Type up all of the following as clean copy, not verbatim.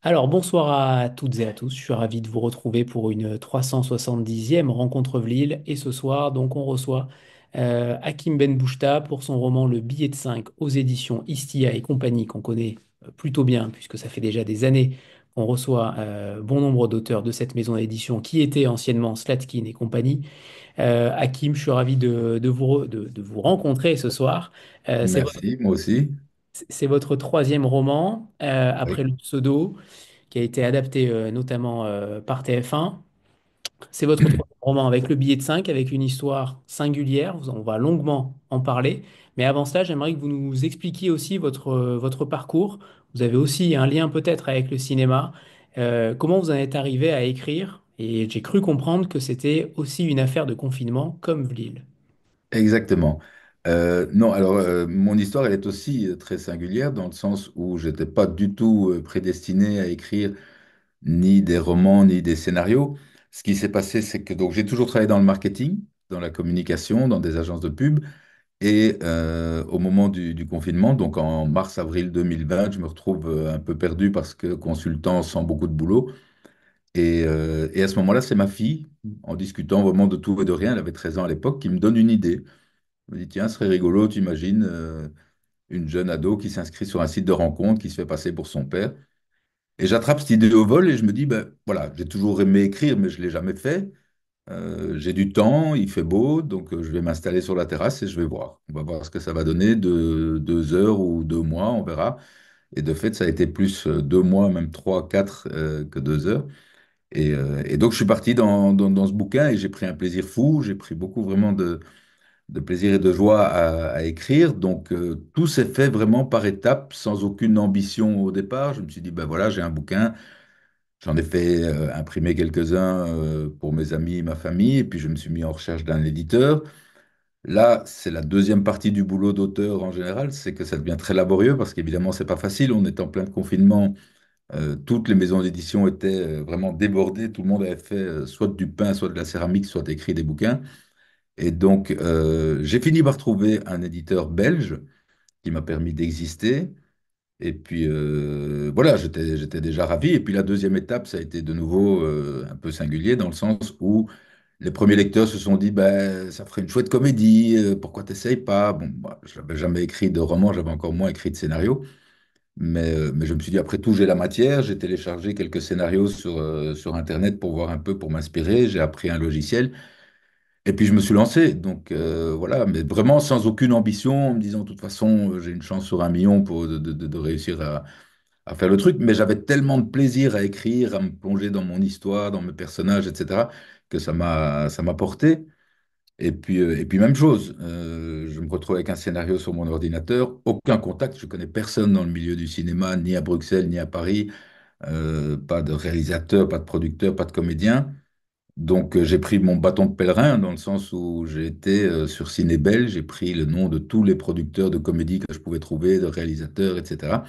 Alors, bonsoir à toutes et à tous. Je suis ravi de vous retrouver pour une 370e rencontre Vlil. Et ce soir, donc, on reçoit Hakim Ben Bouchta pour son roman Le Billet de 5 aux éditions Istia et compagnie, qu'on connaît plutôt bien, puisque ça fait déjà des années qu'on reçoit bon nombre d'auteurs de cette maison d'édition qui était anciennement Slatkin et compagnie. Hakim, je suis ravi de vous rencontrer ce soir. C'est votre, Merci, moi aussi. c'est votre troisième roman après Oui. le pseudo qui a été adapté notamment par TF1. C'est votre troisième roman avec Le Billet de 5, avec une histoire singulière. On va longuement en parler. Mais avant cela, j'aimerais que vous nous expliquiez aussi votre parcours. Vous avez aussi un lien peut-être avec le cinéma. Comment vous en êtes arrivé à écrire? Et j'ai cru comprendre que c'était aussi une affaire de confinement, comme Vlil. Exactement. Non, alors mon histoire, elle est aussi très singulière dans le sens où j'étais pas du tout prédestiné à écrire ni des romans ni des scénarios. Ce qui s'est passé, c'est que donc j'ai toujours travaillé dans le marketing, dans la communication, dans des agences de pub. Et au moment du confinement, donc en mars-avril 2020, je me retrouve un peu perdu parce que consultant sans beaucoup de boulot. Et à ce moment-là, c'est ma fille, en discutant vraiment de tout et de rien, elle avait 13 ans à l'époque, qui me donne une idée. Je me dis, tiens, ce serait rigolo, tu imagines une jeune ado qui s'inscrit sur un site de rencontre, qui se fait passer pour son père. Et j'attrape cette idée au vol et je me dis, ben voilà, j'ai toujours aimé écrire, mais je ne l'ai jamais fait. J'ai du temps, il fait beau, donc je vais m'installer sur la terrasse et je vais voir. On va voir ce que ça va donner de 2 heures ou 2 mois, on verra. Et de fait, ça a été plus 2 mois, même trois, quatre que 2 heures. Et donc, je suis parti dans ce bouquin et j'ai pris un plaisir fou. J'ai pris beaucoup vraiment de plaisir et de joie à écrire. Donc, tout s'est fait vraiment par étapes, sans aucune ambition au départ. Je me suis dit, ben voilà, j'ai un bouquin. J'en ai fait imprimer quelques-uns pour mes amis et ma famille. Et puis, je me suis mis en recherche d'un éditeur. Là, c'est la deuxième partie du boulot d'auteur en général, c'est que ça devient très laborieux parce qu'évidemment, c'est pas facile. On est en plein confinement. Toutes les maisons d'édition étaient vraiment débordées. Tout le monde avait fait soit du pain, soit de la céramique, soit écrit des bouquins. Et donc, j'ai fini par trouver un éditeur belge qui m'a permis d'exister. Et puis, voilà, j'étais déjà ravi. Et puis, la deuxième étape, ça a été de nouveau un peu singulier dans le sens où les premiers lecteurs se sont dit, ben, ça ferait une chouette comédie, pourquoi t'essayes pas? Bon, moi, je n'avais jamais écrit de roman, j'avais encore moins écrit de scénario. Mais je me suis dit, après tout, j'ai la matière. J'ai téléchargé quelques scénarios sur Internet pour voir un peu, pour m'inspirer. J'ai appris un logiciel. Et puis, je me suis lancé. Donc, voilà, mais vraiment sans aucune ambition, en me disant, de toute façon, j'ai une chance sur 1 million de réussir à faire le truc. Mais j'avais tellement de plaisir à écrire, à me plonger dans mon histoire, dans mes personnages, etc., que ça m'a porté. Et puis même chose, je me retrouve avec un scénario sur mon ordinateur, aucun contact, je connais personne dans le milieu du cinéma, ni à Bruxelles, ni à Paris, pas de réalisateur, pas de producteur, pas de comédien. Donc j'ai pris mon bâton de pèlerin dans le sens où j'ai été sur Cinébel, j'ai pris le nom de tous les producteurs de comédie que je pouvais trouver, de réalisateurs, etc.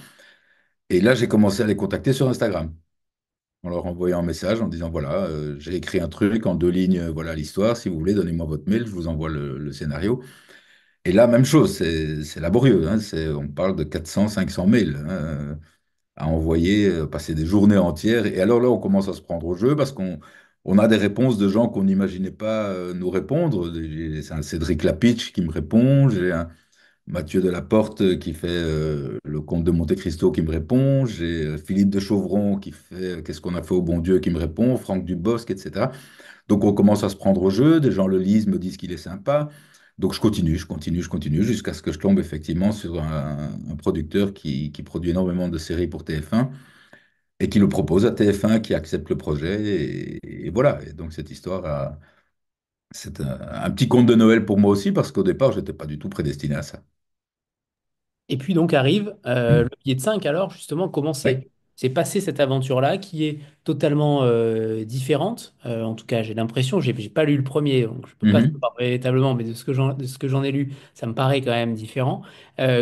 Et là j'ai commencé à les contacter sur Instagram, en leur envoyant un message en disant, voilà, j'ai écrit un truc en 2 lignes, voilà l'histoire, si vous voulez, donnez-moi votre mail, je vous envoie le scénario. Et là, même chose, c'est laborieux, hein, on parle de 400, 500 mails à envoyer, passer des journées entières. Et alors là, on commence à se prendre au jeu parce qu'on a des réponses de gens qu'on n'imaginait pas nous répondre. C'est un Cédric Lapitch qui me répond, j'ai un Mathieu Delaporte qui fait le Comte de Monte-Cristo qui me répond, j'ai Philippe de Chauvron qui fait Qu'est-ce qu'on a fait au bon Dieu qui me répond, Franck Dubosc, etc. Donc on commence à se prendre au jeu, des gens le lisent, me disent qu'il est sympa. Donc je continue, je continue, je continue, jusqu'à ce que je tombe effectivement sur un producteur qui produit énormément de séries pour TF1 et qui le propose à TF1, qui accepte le projet. Et voilà, et donc cette histoire, c'est un petit conte de Noël pour moi aussi, parce qu'au départ, je n'étais pas du tout prédestiné à ça. Et puis donc arrive le billet de 5. Alors justement, comment Oui. s'est passée cette aventure-là qui est totalement différente? En tout cas, j'ai l'impression, j'ai pas lu le premier, donc je peux pas Mhm. savoir véritablement, mais de ce que j'en ai lu, ça me paraît quand même différent.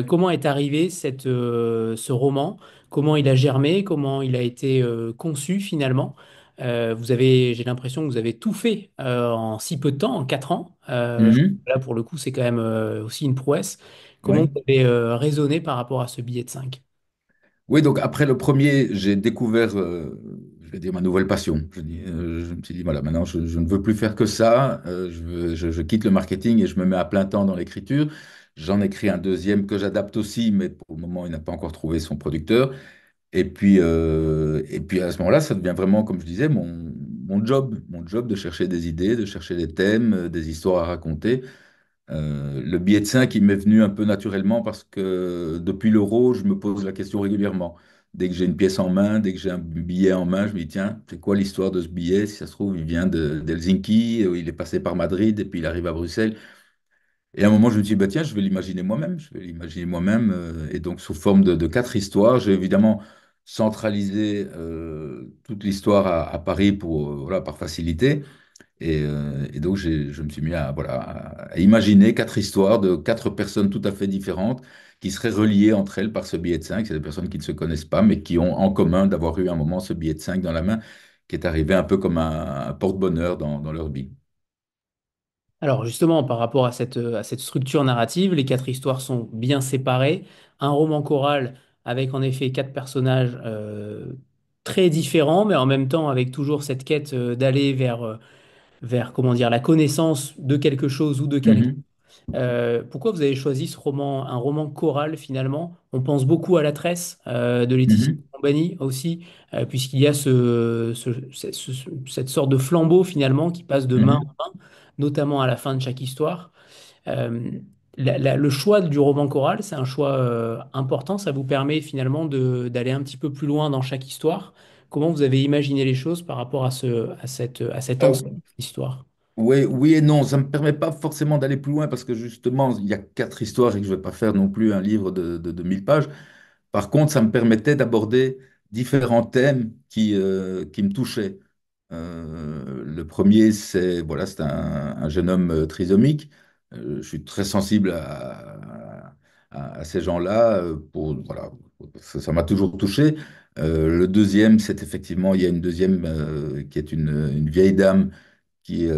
Comment est arrivé ce roman? Comment il a germé? Comment il a été conçu finalement? J'ai l'impression que vous avez tout fait en si peu de temps, en 4 ans. Mhm. Là, pour le coup, c'est quand même aussi une prouesse. Comment Oui. vous avez raisonné par rapport à ce billet de 5? Oui, donc après le premier, j'ai découvert, je vais dire, ma nouvelle passion. Je me suis dit, voilà, maintenant, je ne veux plus faire que ça. Je quitte le marketing et je me mets à plein temps dans l'écriture. J'en écris un deuxième que j'adapte aussi, mais pour le moment, il n'a pas encore trouvé son producteur. Et puis à ce moment-là, ça devient vraiment, comme je disais, mon job de chercher des idées, de chercher des thèmes, des histoires à raconter. Le billet de 5, il m'est venu un peu naturellement parce que depuis l'euro, je me pose la question régulièrement. Dès que j'ai une pièce en main, dès que j'ai un billet en main, je me dis, tiens, c'est quoi l'histoire de ce billet? Si ça se trouve, il vient d'Helsinki, il est passé par Madrid et puis il arrive à Bruxelles. Et à un moment, je me suis dit, bah, tiens, je vais l'imaginer moi-même. Je vais l'imaginer moi-même. Et donc, sous forme de quatre histoires, j'ai évidemment centralisé toute l'histoire à Paris pour, voilà, par facilité. Et donc, je me suis mis voilà, à imaginer quatre histoires de quatre personnes tout à fait différentes qui seraient reliées entre elles par ce billet de 5. C'est des personnes qui ne se connaissent pas, mais qui ont en commun d'avoir eu un moment ce billet de 5 dans la main, qui est arrivé un peu comme un porte-bonheur dans leur vie. Alors justement, par rapport à cette structure narrative, les quatre histoires sont bien séparées. Un roman choral avec en effet quatre personnages très différents, mais en même temps avec toujours cette quête d'aller vers comment dire, la connaissance de quelque chose ou de quelqu'un. Mhm, Pourquoi vous avez choisi ce roman, un roman choral finalement? On pense beaucoup à La Tresse de Laetitia mhm, Compagnie aussi, puisqu'il y a cette sorte de flambeau finalement qui passe de main mhm. en main, notamment à la fin de chaque histoire. Euh, le choix du roman choral, c'est un choix important. Ça vous permet finalement d'aller un petit peu plus loin dans chaque histoire. Comment vous avez imaginé les choses par rapport à cet ensemble d'histoires? Oui, oui et non, ça ne me permet pas forcément d'aller plus loin parce que justement, il y a quatre histoires et que je ne vais pas faire non plus un livre de 1000 pages. Par contre, ça me permettait d'aborder différents thèmes qui me touchaient. Le premier, c'est voilà, c'est un jeune homme trisomique. Je suis très sensible à ces gens-là. Voilà, ça m'a toujours touché. Le deuxième, c'est effectivement, il y a une deuxième qui est une vieille dame qui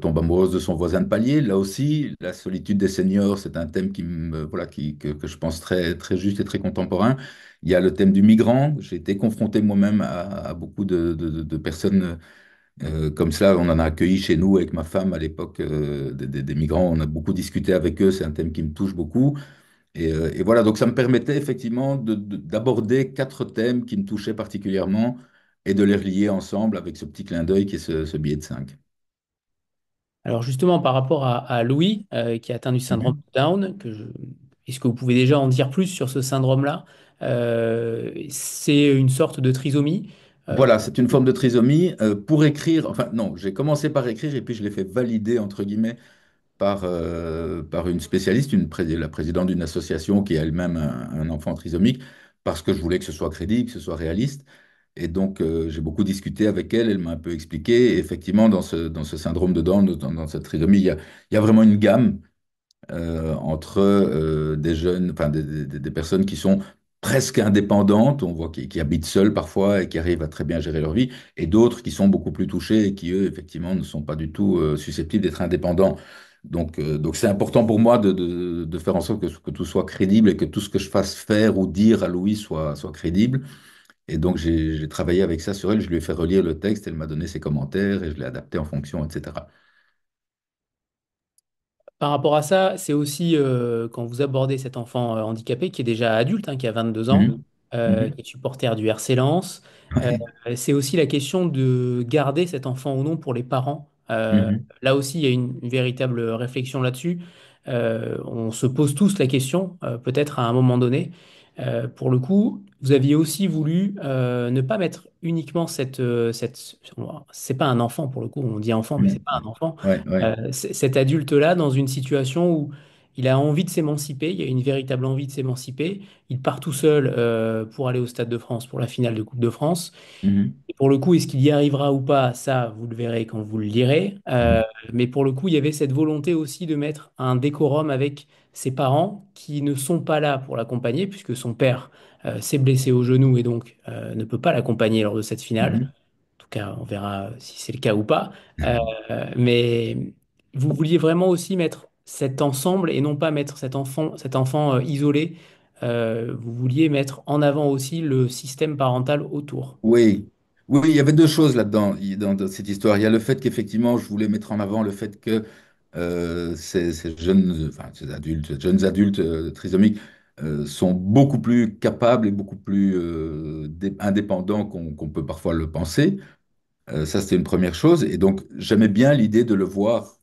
tombe amoureuse de son voisin de palier. Là aussi, la solitude des seniors, c'est un thème voilà, que je pense très, très juste et très contemporain. Il y a le thème du migrant. J'ai été confronté moi-même à beaucoup de personnes comme ça. On en a accueilli chez nous avec ma femme à l'époque, des migrants. On a beaucoup discuté avec eux. C'est un thème qui me touche beaucoup. Et voilà, donc ça me permettait effectivement d'aborder quatre thèmes qui me touchaient particulièrement et de les relier ensemble avec ce petit clin d'œil qui est ce billet de 5. Alors justement, par rapport à Louis, qui a atteint du syndrome de Down, est-ce que vous pouvez déjà en dire plus sur ce syndrome-là? C'est une sorte de trisomie. Euh, Voilà, c'est une forme de trisomie. Pour écrire, enfin non, j'ai commencé par écrire et puis je l'ai fait valider, entre guillemets, par une spécialiste, la présidente d'une association qui a elle-même un enfant trisomique, parce que je voulais que ce soit crédible, que ce soit réaliste. Et donc, j'ai beaucoup discuté avec elle, elle m'a un peu expliqué. Et effectivement, dans ce syndrome de Down, dans cette trisomie, il y a vraiment une gamme entre des jeunes, enfin des personnes qui sont presque indépendantes, on voit qui habitent seules parfois et qui arrivent à très bien gérer leur vie, et d'autres qui sont beaucoup plus touchés et qui, eux, effectivement, ne sont pas du tout susceptibles d'être indépendants. Donc c'est important pour moi de faire en sorte que tout soit crédible et que tout ce que je fasse faire ou dire à Louis soit crédible. Et donc j'ai travaillé avec ça sur elle, je lui ai fait relire le texte, elle m'a donné ses commentaires et je l'ai adapté en fonction, etc. Par rapport à ça, c'est aussi quand vous abordez cet enfant handicapé qui est déjà adulte, hein, qui a 22 ans, Mhm. qui Mhm. est supporter du RC Lens, euh, Ouais. c'est aussi la question de garder cet enfant ou non pour les parents. Mhm. Là aussi, il y a une véritable réflexion là-dessus. On se pose tous la question, peut-être à un moment donné. Pour le coup, vous aviez aussi voulu ne pas mettre uniquement c'est pas un enfant pour le coup, on dit enfant, mais c'est Mhm. pas un enfant Ouais, ouais. cet adulte-là dans une situation où il a envie de s'émanciper, il y a une véritable envie de s'émanciper. Il part tout seul pour aller au Stade de France pour la finale de Coupe de France. Mhm. Et pour le coup, est-ce qu'il y arrivera ou pas? Ça, vous le verrez quand vous le lirez. Mhm. Mais pour le coup, il y avait cette volonté aussi de mettre un décorum avec ses parents qui ne sont pas là pour l'accompagner, puisque son père s'est blessé au genou et donc ne peut pas l'accompagner lors de cette finale. Mhm. En tout cas, on verra si c'est le cas ou pas. Euh, mais vous vouliez vraiment aussi mettre cet ensemble et non pas mettre cet enfant isolé vous vouliez mettre en avant aussi le système parental autour. Oui, oui, il y avait deux choses là-dedans, dans cette histoire. Il y a le fait qu'effectivement, je voulais mettre en avant le fait que ces jeunes, enfin, ces jeunes adultes trisomiques sont beaucoup plus capables et beaucoup plus indépendants qu'on peut parfois le penser. Ça, c'était une première chose. Et donc, j'aimais bien l'idée de le voir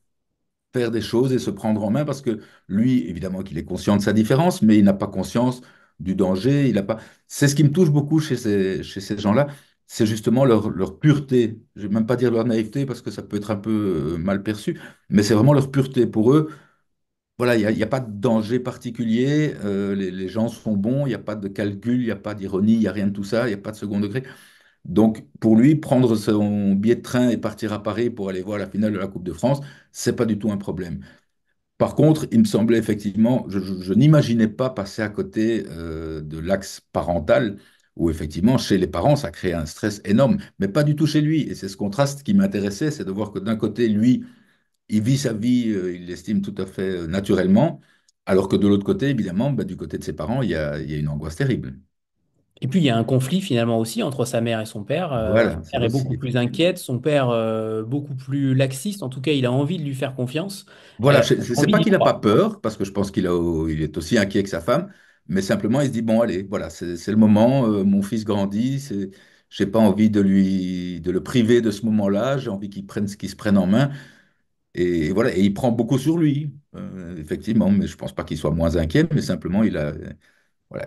faire des choses et se prendre en main parce que lui, évidemment qu'il est conscient de sa différence, mais il n'a pas conscience du danger. Il a pas... C'est ce qui me touche beaucoup chez ces gens-là, c'est justement leur pureté. Je ne vais même pas dire leur naïveté parce que ça peut être un peu mal perçu, mais c'est vraiment leur pureté. Pour eux, voilà, il y a pas de danger particulier, les gens sont bons, il n'y a pas de calcul, il n'y a pas d'ironie, il n'y a rien de tout ça, il n'y a pas de second degré. Donc, pour lui, prendre son billet de train et partir à Paris pour aller voir la finale de la Coupe de France, c'est pas du tout un problème. Par contre, il me semblait effectivement, je n'imaginais pas passer à côté de l'axe parental, où effectivement, chez les parents, ça crée un stress énorme, mais pas du tout chez lui. Et c'est ce contraste qui m'intéressait, c'est de voir que d'un côté, lui, il vit sa vie, il l'estime tout à fait naturellement, alors que de l'autre côté, évidemment, bah, du côté de ses parents, il y a une angoisse terrible. Et puis il y a un conflit finalement aussi entre sa mère et son père. Sa Voilà, ça mère est aussi, beaucoup plus effectivement. inquiète, son père beaucoup plus laxiste. En tout cas, il a envie de lui faire confiance, Voilà, c'est envie pas d'y qu'il n'a pas croire. peur, parce que je pense il est aussi inquiet que sa femme, mais simplement il se dit, bon, allez, voilà, c'est le moment, mon fils grandit, j'ai pas envie de le priver de ce moment-là, j'ai envie qu'il se prenne en main, et voilà, et il prend beaucoup sur lui, effectivement, mais je pense pas qu'il soit moins inquiet, mais simplement voilà,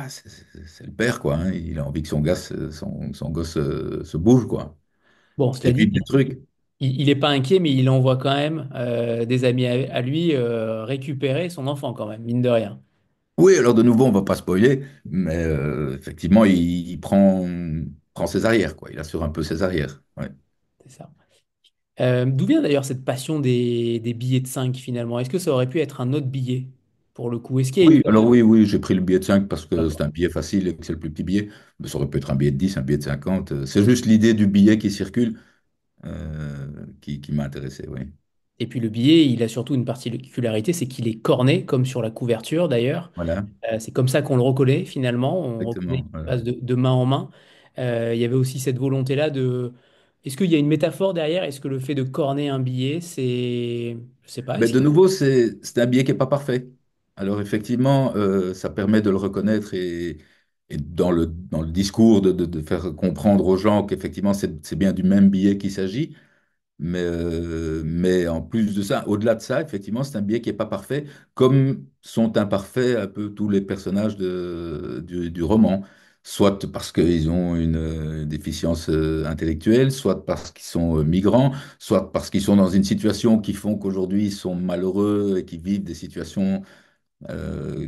c'est le père, quoi, hein, il a envie que son gosse se bouge, quoi, Bon, cela et dit, vive des trucs. il n'est pas inquiet, mais il envoie quand même des amis à lui récupérer son enfant quand même, mine de rien. Oui, alors de nouveau, on va pas spoiler, mais effectivement, prend ses arrières, quoi. Il assure un peu ses arrières. Ouais. C'est ça. D'où vient d'ailleurs cette passion des billets de 5 finalement? Est-ce que ça aurait pu être un autre billet pour le coup? Est-ce qu'il y a une... Oui, alors oui, oui, j'ai pris le billet de 5 parce que c'est D'accord. un billet facile et que c'est le plus petit billet. Mais ça aurait pu être un billet de 10, un billet de 50. C'est juste l'idée du billet qui circule qui m'a intéressé, oui. Et puis le billet, il a surtout une particularité, c'est qu'il est corné, comme sur la couverture d'ailleurs. Voilà, C'est comme ça qu'on le reconnaît finalement. On reconnaît exactement. qu'il Voilà. passe de main en main. Il y avait aussi cette volonté-là de... Est-ce qu'il y a une métaphore derrière? Est-ce que le fait de corner un billet, c'est... Je sais pas. Mais de nouveau, c'est un billet qui n'est pas parfait. Alors effectivement, ça permet de le reconnaître et dans le discours de faire comprendre aux gens qu'effectivement, c'est bien du même billet qu'il s'agit. Mais en plus de ça, au-delà de ça, effectivement, c'est un billet qui n'est pas parfait, comme sont imparfaits un peu tous les personnages du roman. Soit parce qu'ils ont une déficience intellectuelle, soit parce qu'ils sont migrants, soit parce qu'ils sont dans une situation qui font qu'aujourd'hui ils sont malheureux et qu'ils vivent des situations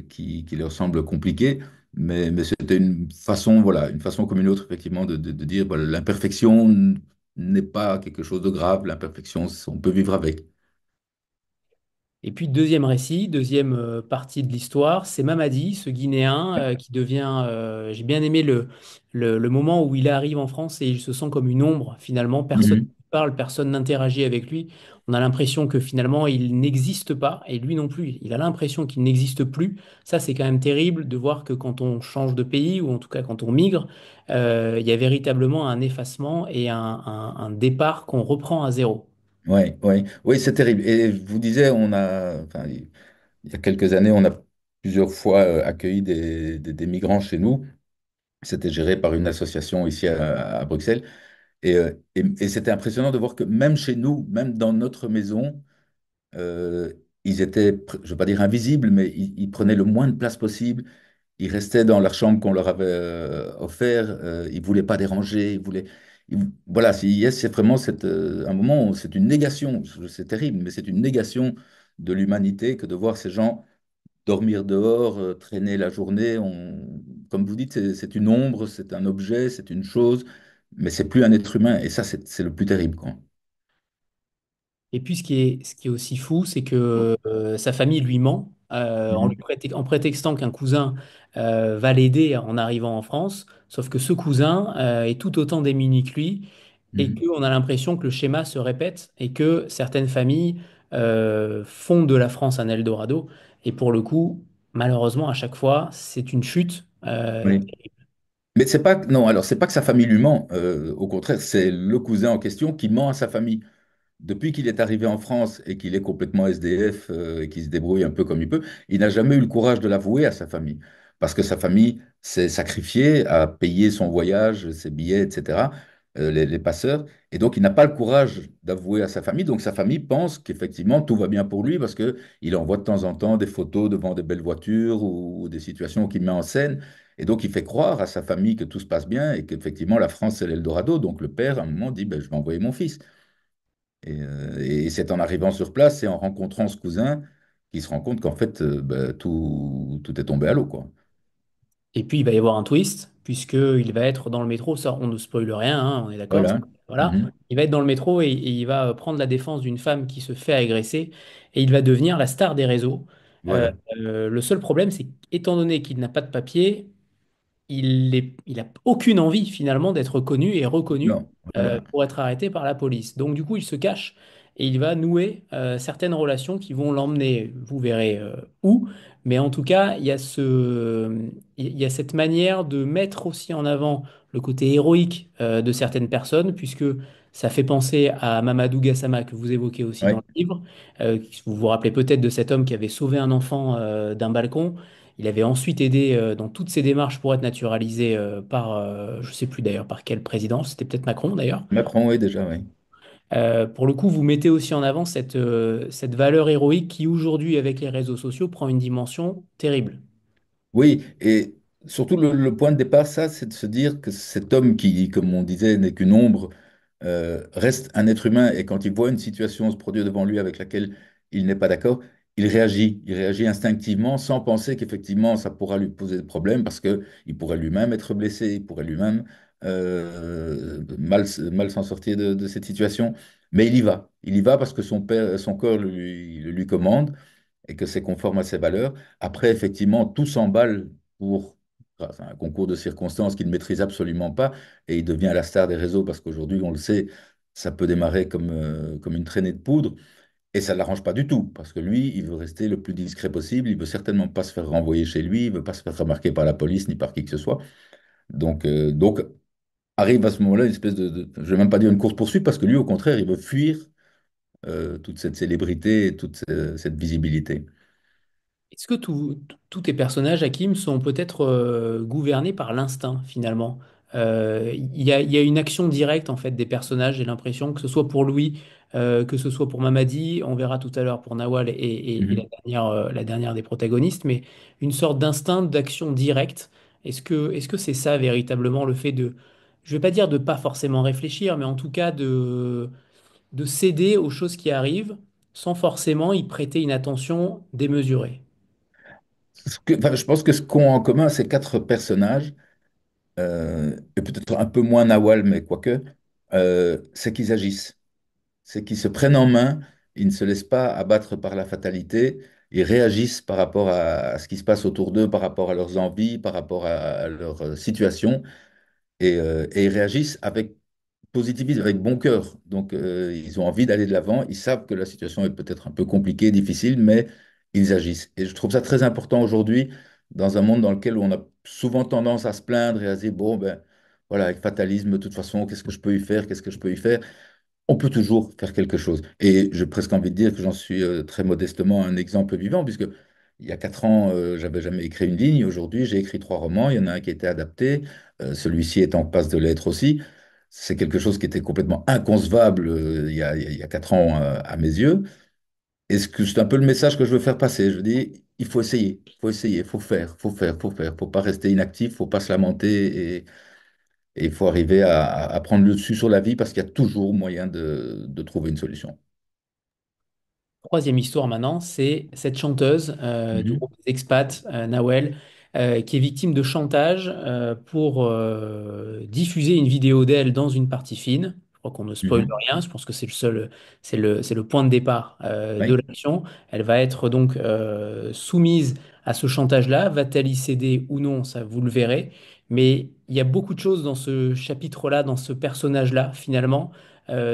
qui leur semblent compliquées. Mais c'était une façon, voilà, une façon comme une autre, effectivement, de dire voilà, l'imperfection n'est pas quelque chose de grave, l'imperfection, on peut vivre avec. Et puis, deuxième récit, deuxième partie de l'histoire, c'est Mamadi, ce Guinéen qui devient. J'ai bien aimé le moment où il arrive en France et il se sent comme une ombre, finalement. Personne Mhm. ne parle, personne n'interagit avec lui. On a l'impression que finalement, il n'existe pas et lui non plus. Il a l'impression qu'il n'existe plus. Ça, c'est quand même terrible de voir que quand on change de pays ou en tout cas quand on migre, il y a véritablement un effacement et un départ qu'on reprend à zéro. Ouais, ouais, oui, c'est terrible. Et je vous disais, enfin, il y a quelques années, on a plusieurs fois accueilli des migrants chez nous. C'était géré par une association ici à Bruxelles. Et c'était impressionnant de voir que même chez nous, même dans notre maison, euh, ils étaient, je ne vais pas dire invisibles, mais ils prenaient le moins de place possible. Ils restaient dans leur chambre qu'on leur avait offert. Ils ne voulaient pas déranger. Voilà, yes, c'est vraiment un moment où c'est une négation. C'est terrible, mais c'est une négation de l'humanité que de voir ces gens dormir dehors, traîner la journée. Comme vous dites, c'est une ombre, c'est un objet, c'est une chose, mais c'est plus un être humain. Et ça, c'est le plus terrible, quoi. Et puis ce qui est aussi fou, c'est que sa famille lui ment Mhm. en prétextant qu'un cousin va l'aider en arrivant en France, sauf que ce cousin est tout autant démuni que lui et Mhm. qu'on a l'impression que le schéma se répète et que certaines familles font de la France un Eldorado. Et pour le coup, malheureusement, à chaque fois, c'est une chute. Oui. Mais c'est pas, non, alors c'est pas que sa famille lui ment, au contraire, c'est le cousin en question qui ment à sa famille. Depuis qu'il est arrivé en France et qu'il est complètement SDF et qu'il se débrouille un peu comme il peut, il n'a jamais eu le courage de l'avouer à sa famille. Parce que sa famille s'est sacrifiée à payer son voyage, ses billets, etc., les passeurs. Et donc, il n'a pas le courage d'avouer à sa famille. Donc, sa famille pense qu'effectivement, tout va bien pour lui parce qu'il envoie de temps en temps des photos devant des belles voitures ou des situations qu'il met en scène. Et donc, il fait croire à sa famille que tout se passe bien et qu'effectivement, la France, c'est l'Eldorado. Donc, le père, à un moment, dit, ben, je vais envoyer mon fils. Et c'est en arrivant sur place et en rencontrant ce cousin qu'il se rend compte qu'en fait, bah, tout est tombé à l'eau, quoi. Et puis, il va y avoir un twist, puisqu'il va être dans le métro. Ça, on ne spoile rien, hein, on est d'accord. Voilà. Voilà. Mhm. Il va être dans le métro et il va prendre la défense d'une femme qui se fait agresser et il va devenir la star des réseaux. Euh, Voilà. le seul problème, c'est qu'étant donné qu'il n'a pas de papier, il a aucune envie finalement d'être connu et reconnu Non, voilà. pour être arrêté par la police. Donc du coup, il se cache et il va nouer certaines relations qui vont l'emmener, vous verrez où. Mais en tout cas, il y a cette manière de mettre aussi en avant le côté héroïque de certaines personnes, puisque ça fait penser à Mamadou Gassama que vous évoquez aussi dans Ouais. le livre. Vous vous rappelez peut-être de cet homme qui avait sauvé un enfant d'un balcon. Il avait ensuite aidé dans toutes ses démarches pour être naturalisé par, je ne sais plus d'ailleurs par quel président, c'était peut-être Macron d'ailleurs. Macron, oui, déjà, oui. Pour le coup, vous mettez aussi en avant cette valeur héroïque qui aujourd'hui, avec les réseaux sociaux, prend une dimension terrible. Oui, et surtout le point de départ, ça, c'est de se dire que cet homme qui, comme on disait, n'est qu'une ombre, reste un être humain et quand il voit une situation se produire devant lui avec laquelle il n'est pas d'accord, il réagit. Il réagit instinctivement sans penser qu'effectivement ça pourra lui poser des problèmes parce que il pourrait lui-même être blessé, il pourrait lui-même mal s'en sortir de cette situation. Mais il y va. Il y va parce que son père, son corps le lui commande et que c'est conforme à ses valeurs. Après, effectivement, tout s'emballe pour grâce à un concours de circonstances qu'il ne maîtrise absolument pas et il devient la star des réseaux parce qu'aujourd'hui, on le sait, ça peut démarrer comme une traînée de poudre et ça ne l'arrange pas du tout parce que lui, il veut rester le plus discret possible, il veut certainement pas se faire renvoyer chez lui, il veut pas se faire remarquer par la police ni par qui que ce soit. Donc arrive à ce moment-là une espèce je ne vais même pas dire une course-poursuite parce que lui, au contraire, il veut fuir toute cette célébrité et toute cette visibilité. Est-ce que tous tes personnages, Hakim, sont peut-être gouvernés par l'instinct finalement? Il y a une action directe en fait des personnages, j'ai l'impression, que ce soit pour Louis, que ce soit pour Mamadi, on verra tout à l'heure pour Nawal et Mhm. la dernière des protagonistes, mais une sorte d'instinct d'action directe. Est-ce que c'est ça véritablement le fait de, je vais pas dire de pas forcément réfléchir, mais en tout cas de céder aux choses qui arrivent sans forcément y prêter une attention démesurée? Enfin, je pense que ce qu'ont en commun ces quatre personnages, et peut-être un peu moins Nawal, mais quoique, c'est qu'ils agissent, c'est qu'ils se prennent en main, ils ne se laissent pas abattre par la fatalité, ils réagissent par rapport à ce qui se passe autour d'eux, par rapport à leurs envies, par rapport à leur situation, et ils réagissent avec positivisme, avec bon cœur. Donc, ils ont envie d'aller de l'avant. Ils savent que la situation est peut-être un peu compliquée, difficile, mais ils agissent. Et je trouve ça très important aujourd'hui, dans un monde dans lequel on a souvent tendance à se plaindre et à se dire, bon, ben voilà, avec fatalisme, de toute façon, qu'est-ce que je peux y faire? Qu'est-ce que je peux y faire? On peut toujours faire quelque chose. Et j'ai presque envie de dire que j'en suis très modestement un exemple vivant, puisque il y a 4 ans, j'avais jamais écrit une ligne. Aujourd'hui, j'ai écrit 3 romans. Il y en a un qui a été adapté. Celui-ci est en passe de l'être aussi. C'est quelque chose qui était complètement inconcevable il y a 4 ans à mes yeux. Et c'est un peu le message que je veux faire passer. Je dis, il faut essayer, il faut faire, faut faire, faut faire. Faut pas rester inactif, faut pas se lamenter et il faut arriver à prendre le dessus sur la vie parce qu'il y a toujours moyen de trouver une solution. Troisième histoire maintenant, c'est cette chanteuse du Mhm, groupe des expats, Nawel, qui est victime de chantage pour diffuser une vidéo d'elle dans une partie fine. Je crois qu'on ne spoile mhm. rien, je pense que c'est le point de départ de Oui. l'action. Elle va être donc soumise à ce chantage-là. Va-t-elle y céder ou non? Ça, vous le verrez. Mais il y a beaucoup de choses dans ce chapitre-là, dans ce personnage-là, finalement,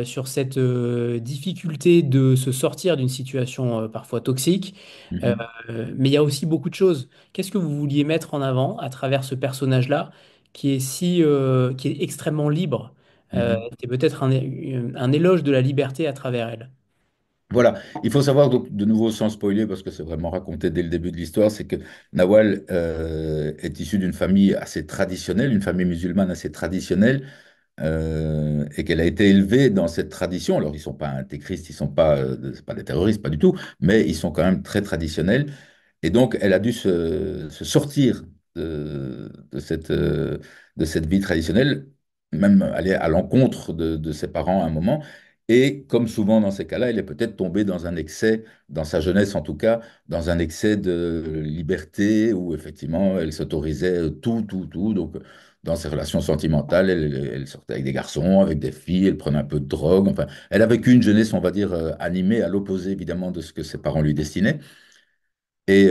sur cette difficulté de se sortir d'une situation parfois toxique. Euh, Mhm. mais il y a aussi beaucoup de choses. Qu'est-ce que vous vouliez mettre en avant à travers ce personnage-là qui est extrêmement libre? Mhm. C'est peut-être un éloge de la liberté à travers elle. Voilà, il faut savoir donc de nouveau sans spoiler parce que c'est vraiment raconté dès le début de l'histoire, c'est que Nawal est issu d'une famille assez traditionnelle, une famille musulmane assez traditionnelle, et qu'elle a été élevée dans cette tradition. Alors ils sont pas intégristes, ils sont pas, c'est pas des terroristes, pas du tout, mais ils sont quand même très traditionnels. Et donc, elle a dû se sortir de cette vie traditionnelle, même aller à l'encontre de ses parents à un moment. Et comme souvent dans ces cas-là, elle est peut-être tombée dans un excès, dans sa jeunesse en tout cas, dans un excès de liberté où effectivement elle s'autorisait tout, tout, tout. Donc, dans ses relations sentimentales, elle sortait avec des garçons, avec des filles, elle prenait un peu de drogue. Enfin, elle a vécu une jeunesse, on va dire, animée à l'opposé évidemment de ce que ses parents lui destinaient. Et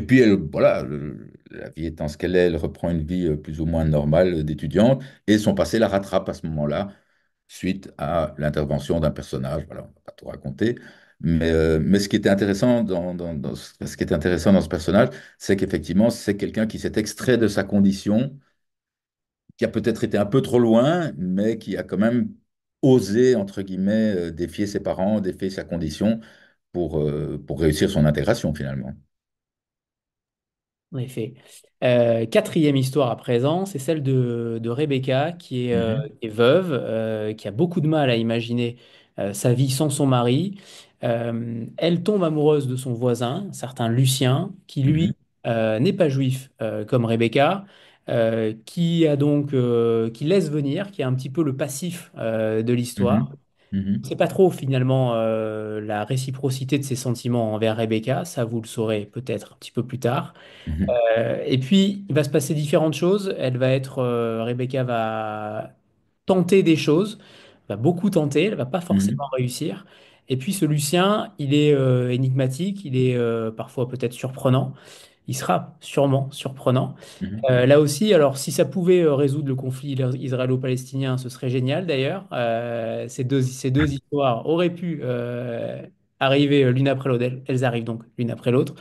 puis, elle, voilà, la vie étant ce qu'elle est, elle reprend une vie plus ou moins normale d'étudiante, et son passé la rattrape à ce moment-là, suite à l'intervention d'un personnage. Voilà, on ne va pas tout raconter. Mais ce qui était intéressant ce qui est intéressant dans ce personnage, c'est qu'effectivement, c'est quelqu'un qui s'est extrait de sa condition, qui a peut-être été un peu trop loin, mais qui a quand même osé, entre guillemets, défier ses parents, défier sa condition pour réussir son intégration finalement. En effet. Quatrième histoire à présent, c'est celle de Rebecca, Mhm. qui est veuve, qui a beaucoup de mal à imaginer sa vie sans son mari. Elle tombe amoureuse de son voisin, un certain Lucien, qui lui Mhm. n'est pas juif comme Rebecca, qui laisse venir, qui est un petit peu le passif de l'histoire. Mhm. Mhm. C'est pas trop finalement la réciprocité de ses sentiments envers Rebecca, ça vous le saurez peut-être un petit peu plus tard. Mhm. Et puis, il va se passer différentes choses. Rebecca va tenter des choses, va beaucoup tenter, elle va pas forcément Mhm. réussir. Et puis, ce Lucien, il est énigmatique, il est parfois peut-être surprenant. Il sera sûrement surprenant. Mhm. Là aussi, alors si ça pouvait résoudre le conflit israélo-palestinien, ce serait génial d'ailleurs. Ces deux histoires auraient pu arriver l'une après l'autre. Elles arrivent donc l'une après l'autre.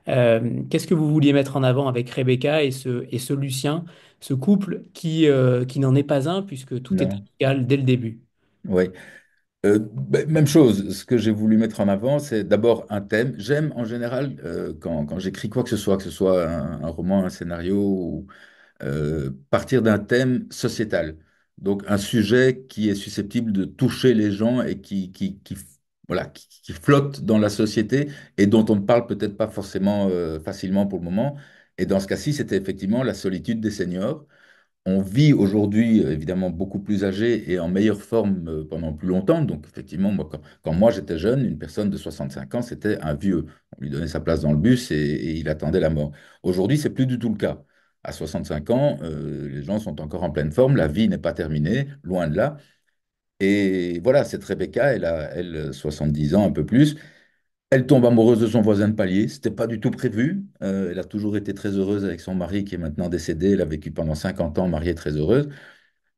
Qu'est-ce que vous vouliez mettre en avant avec Rebecca et ce Lucien, ce couple qui n'en est pas un puisque tout est Non. amical dès le début? Oui. Même chose, ce que j'ai voulu mettre en avant, c'est d'abord un thème. J'aime en général, quand j'écris quoi que ce soit un roman, un scénario, partir d'un thème sociétal. Donc un sujet qui est susceptible de toucher les gens et voilà, qui flotte dans la société et dont on ne parle peut-être pas forcément facilement pour le moment. Et dans ce cas-ci, c'était effectivement la solitude des seniors. On vit aujourd'hui évidemment beaucoup plus âgé et en meilleure forme pendant plus longtemps. Donc effectivement, moi, quand moi j'étais jeune, une personne de 65 ans, c'était un vieux. On lui donnait sa place dans le bus et il attendait la mort. Aujourd'hui, c'est plus du tout le cas. À 65 ans, les gens sont encore en pleine forme, la vie n'est pas terminée, loin de là. Et voilà, cette Rebecca, elle, 70 ans, un peu plus. Elle tombe amoureuse de son voisin de palier. C'était pas du tout prévu. Elle a toujours été très heureuse avec son mari qui est maintenant décédé. Elle a vécu pendant 50 ans mariée très heureuse.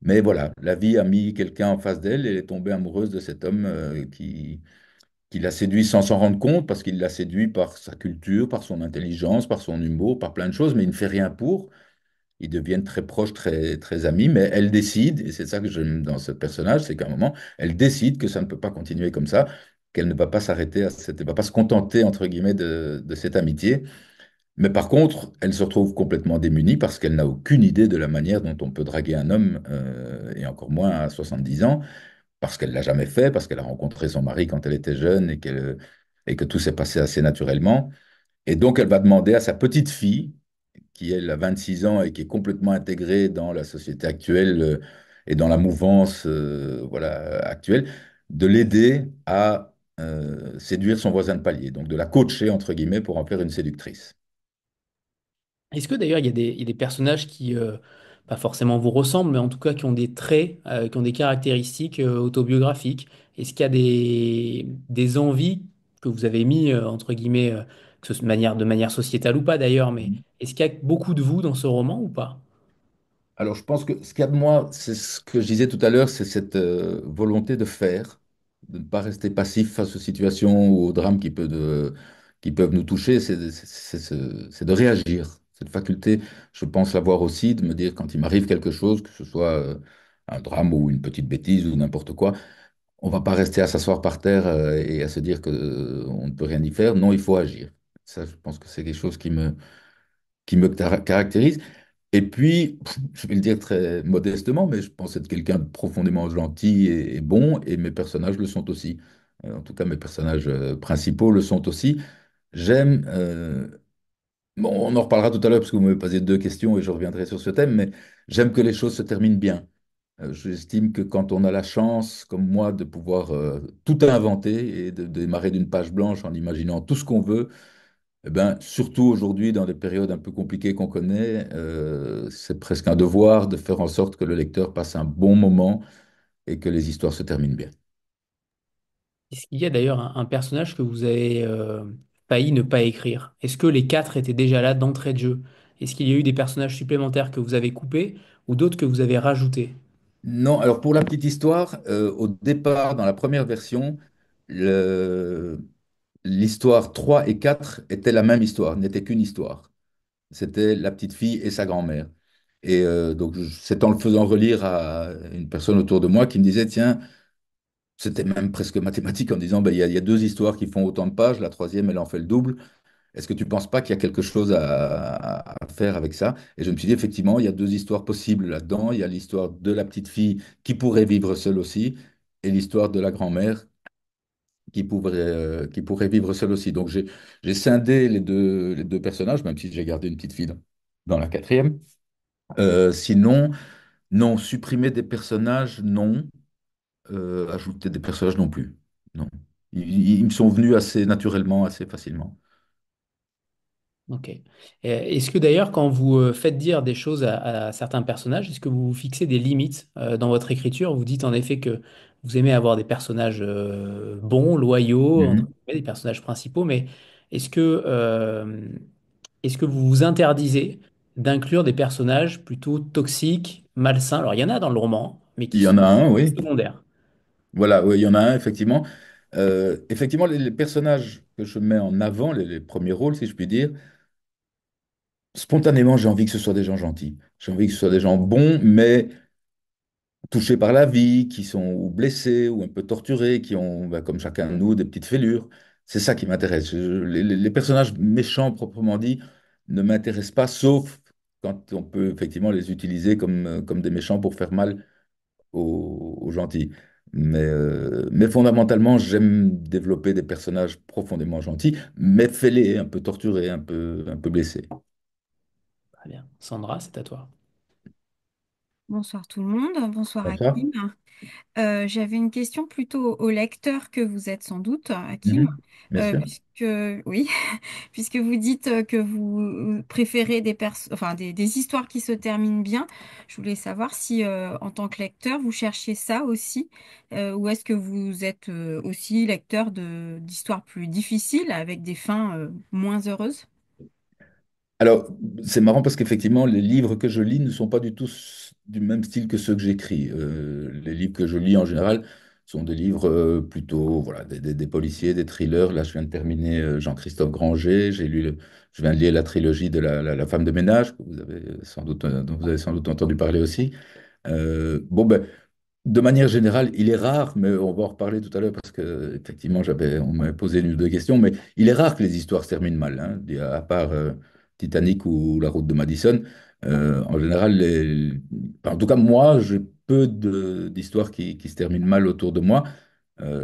Mais voilà, la vie a mis quelqu'un en face d'elle et elle est tombée amoureuse de cet homme qui l'a séduit sans s'en rendre compte parce qu'il l'a séduit par sa culture, par son intelligence, par son humour, par plein de choses, mais il ne fait rien pour. Ils deviennent très proches, très, très amis, mais elle décide, et c'est ça que j'aime dans ce personnage, c'est qu'à un moment, elle décide que ça ne peut pas continuer comme ça, qu'elle ne va pas s'arrêter elle ne va pas se contenter, entre guillemets, de cette amitié. Mais par contre, elle se retrouve complètement démunie parce qu'elle n'a aucune idée de la manière dont on peut draguer un homme, et encore moins à 70 ans, parce qu'elle l'a jamais fait, parce qu'elle a rencontré son mari quand elle était jeune et que tout s'est passé assez naturellement. Et donc, elle va demander à sa petite fille, qui elle a 26 ans et qui est complètement intégrée dans la société actuelle et dans la mouvance voilà, actuelle, de l'aider à séduire son voisin de palier, donc de la coacher, entre guillemets, pour en faire une séductrice. Est-ce que d'ailleurs il y a des personnages qui, pas forcément vous ressemblent, mais en tout cas qui ont des traits, qui ont des caractéristiques autobiographiques? Est-ce qu'il y a des envies que vous avez mis, entre guillemets, que ce soit de manière sociétale ou pas d'ailleurs, mais est-ce qu'il y a beaucoup de vous dans ce roman ou pas? Alors, je pense que ce qu'il y a de moi, c'est ce que je disais tout à l'heure, c'est cette volonté de faire, de ne pas rester passif face aux situations ou aux drames qui peuvent nous toucher, c'est de réagir. Cette faculté, je pense l'avoir aussi, de me dire quand il m'arrive quelque chose, que ce soit un drame ou une petite bêtise ou n'importe quoi, on va pas rester à s'asseoir par terre et à se dire que, on ne peut rien y faire. Non, il faut agir. Ça, je pense que c'est quelque chose qui me caractérise. Et puis, je vais le dire très modestement, mais je pense être quelqu'un de profondément gentil et bon, et mes personnages le sont aussi. En tout cas, mes personnages principaux le sont aussi. J'aime, bon, on en reparlera tout à l'heure parce que vous m'avez posé deux questions et je reviendrai sur ce thème, mais j'aime que les choses se terminent bien. J'estime que quand on a la chance, comme moi, de pouvoir tout inventer et de démarrer d'une page blanche en imaginant tout ce qu'on veut, eh ben, surtout aujourd'hui, dans des périodes un peu compliquées qu'on connaît, c'est presque un devoir de faire en sorte que le lecteur passe un bon moment et que les histoires se terminent bien. Est-ce qu'il y a d'ailleurs un personnage que vous avez failli ne pas écrire? Est-ce que les quatre étaient déjà là d'entrée de jeu? Est-ce qu'il y a eu des personnages supplémentaires que vous avez coupés ou d'autres que vous avez rajoutés? Non, alors pour la petite histoire, au départ, dans la première version, le- l'histoire 3 et 4 étaient la même histoire, n'étaient qu'une histoire. C'était la petite fille et sa grand-mère. Et donc, c'est en le faisant relire à une personne autour de moi qui me disait, tiens, c'était même presque mathématique en disant, ben, il y a deux histoires qui font autant de pages, la troisième, elle en fait le double. Est-ce que tu ne penses pas qu'il y a quelque chose à faire avec ça? Et je me suis dit, effectivement, il y a deux histoires possibles là-dedans. Il y a l'histoire de la petite fille qui pourrait vivre seule aussi, et l'histoire de la grand-mère qui pourrait vivre seule aussi. Donc j'ai scindé les deux personnages, même si j'ai gardé une petite fille dans la quatrième. Sinon, non, supprimer des personnages, non. Ajouter des personnages non plus. Non. Ils me sont venus assez naturellement, assez facilement. Ok. Est-ce que d'ailleurs, quand vous faites dire des choses à certains personnages, est-ce que vous vous fixez des limites dans votre écriture? Vous dites en effet que vous aimez avoir des personnages bons, loyaux, entre Mhm. guillemets, des personnages principaux, mais est-ce que, est-ce que vous vous interdisez d'inclure des personnages plutôt toxiques, malsains? Alors, il y en a dans le roman, mais Il qui y sont en a un, oui. secondaires. Voilà, oui, il y en a un, effectivement. Effectivement, les personnages que je mets en avant, les premiers rôles, si je puis dire, spontanément, j'ai envie que ce soit des gens gentils. J'ai envie que ce soit des gens bons, mais touchés par la vie, qui sont ou blessés ou un peu torturés, qui ont, bah, comme chacun de nous, des petites fêlures. C'est ça qui m'intéresse. Les personnages méchants, proprement dit, ne m'intéressent pas, sauf quand on peut effectivement les utiliser comme des méchants pour faire mal aux gentils. Mais fondamentalement, j'aime développer des personnages profondément gentils, mais fêlés, un peu torturés, un peu blessés. Très bien. Sandra, c'est à toi. Bonsoir tout le monde, bonsoir Bonsoir. Hakim. J'avais une question plutôt au lecteur que vous êtes sans doute, Hakim, Mhm. Bien sûr. puisque oui, puisque vous dites que vous préférez enfin, des histoires qui se terminent bien. Je voulais savoir si en tant que lecteur vous cherchiez ça aussi, ou est-ce que vous êtes aussi lecteur d'histoires plus difficiles avec des fins moins heureuses? Alors, c'est marrant parce qu'effectivement, les livres que je lis ne sont pas du tout du même style que ceux que j'écris. Les livres que je lis en général sont des livres plutôt, voilà, des policiers, des thrillers. Là, je viens de terminer Jean-Christophe Granger. Je viens de lire la trilogie de la femme de ménage, que vous avez sans doute, dont vous avez sans doute entendu parler aussi. Bon, ben, de manière générale, il est rare, mais on va en reparler tout à l'heure parce que effectivement, on m'avait posé une ou deux questions, mais il est rare que les histoires se terminent mal, hein. À part Titanic ou La Route de Madison, en général, en tout cas moi, j'ai peu d'histoires qui se terminent mal autour de moi.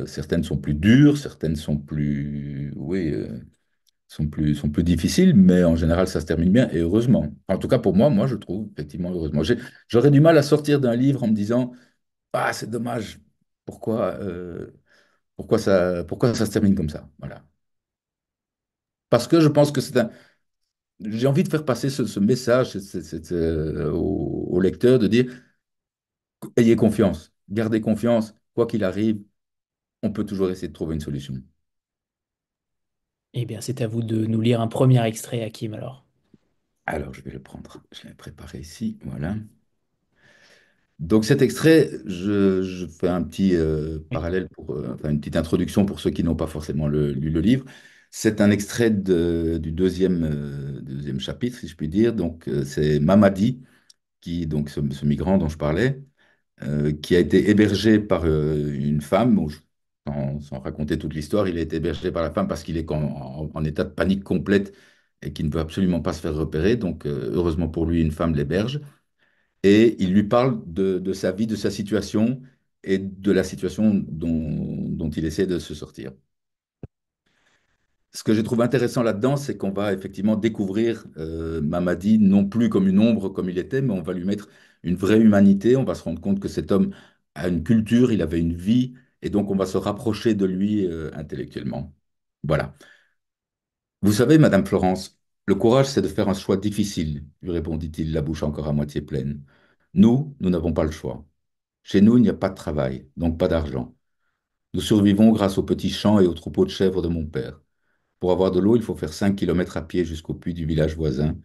Certaines sont plus dures, certaines sont plus, oui, sont plus difficiles, mais en général, ça se termine bien et heureusement. En tout cas, pour moi, je trouve effectivement heureusement. J'aurais du mal à sortir d'un livre en me disant ah, c'est dommage. Pourquoi, pourquoi ça se termine comme ça? Voilà. Parce que je pense que j'ai envie de faire passer ce message au lecteur de dire, ayez confiance, gardez confiance, quoi qu'il arrive, on peut toujours essayer de trouver une solution. Eh bien, c'est à vous de nous lire un premier extrait, Hakim, alors. Alors, je vais le prendre. Je l'ai préparé ici. Voilà. Donc cet extrait, je fais un petit Oui. parallèle enfin une petite introduction pour ceux qui n'ont pas forcément lu le livre. C'est un extrait du deuxième chapitre, si je puis dire. Donc c'est Mamadi, donc ce migrant dont je parlais, qui a été hébergé par une femme. Bon, sans raconter toute l'histoire, il a été hébergé par la femme parce qu'il est en état de panique complète et qu'il ne veut absolument pas se faire repérer. Donc heureusement pour lui, une femme l'héberge et il lui parle de sa vie, de sa situation et de la situation dont il essaie de se sortir. Ce que je trouve intéressant là-dedans, c'est qu'on va effectivement découvrir Mamadi non plus comme une ombre comme il était, mais on va lui mettre une vraie humanité. On va se rendre compte que cet homme a une culture, il avait une vie, et donc on va se rapprocher de lui intellectuellement. Voilà. Vous savez, Madame Florence, le courage, c'est de faire un choix difficile, lui répondit-il, la bouche encore à moitié pleine. Nous n'avons pas le choix. Chez nous, il n'y a pas de travail, donc pas d'argent. Nous survivons grâce aux petits champs et aux troupeaux de chèvres de mon père. Pour avoir de l'eau, il faut faire 5 kilomètres à pied jusqu'au puits du village voisin.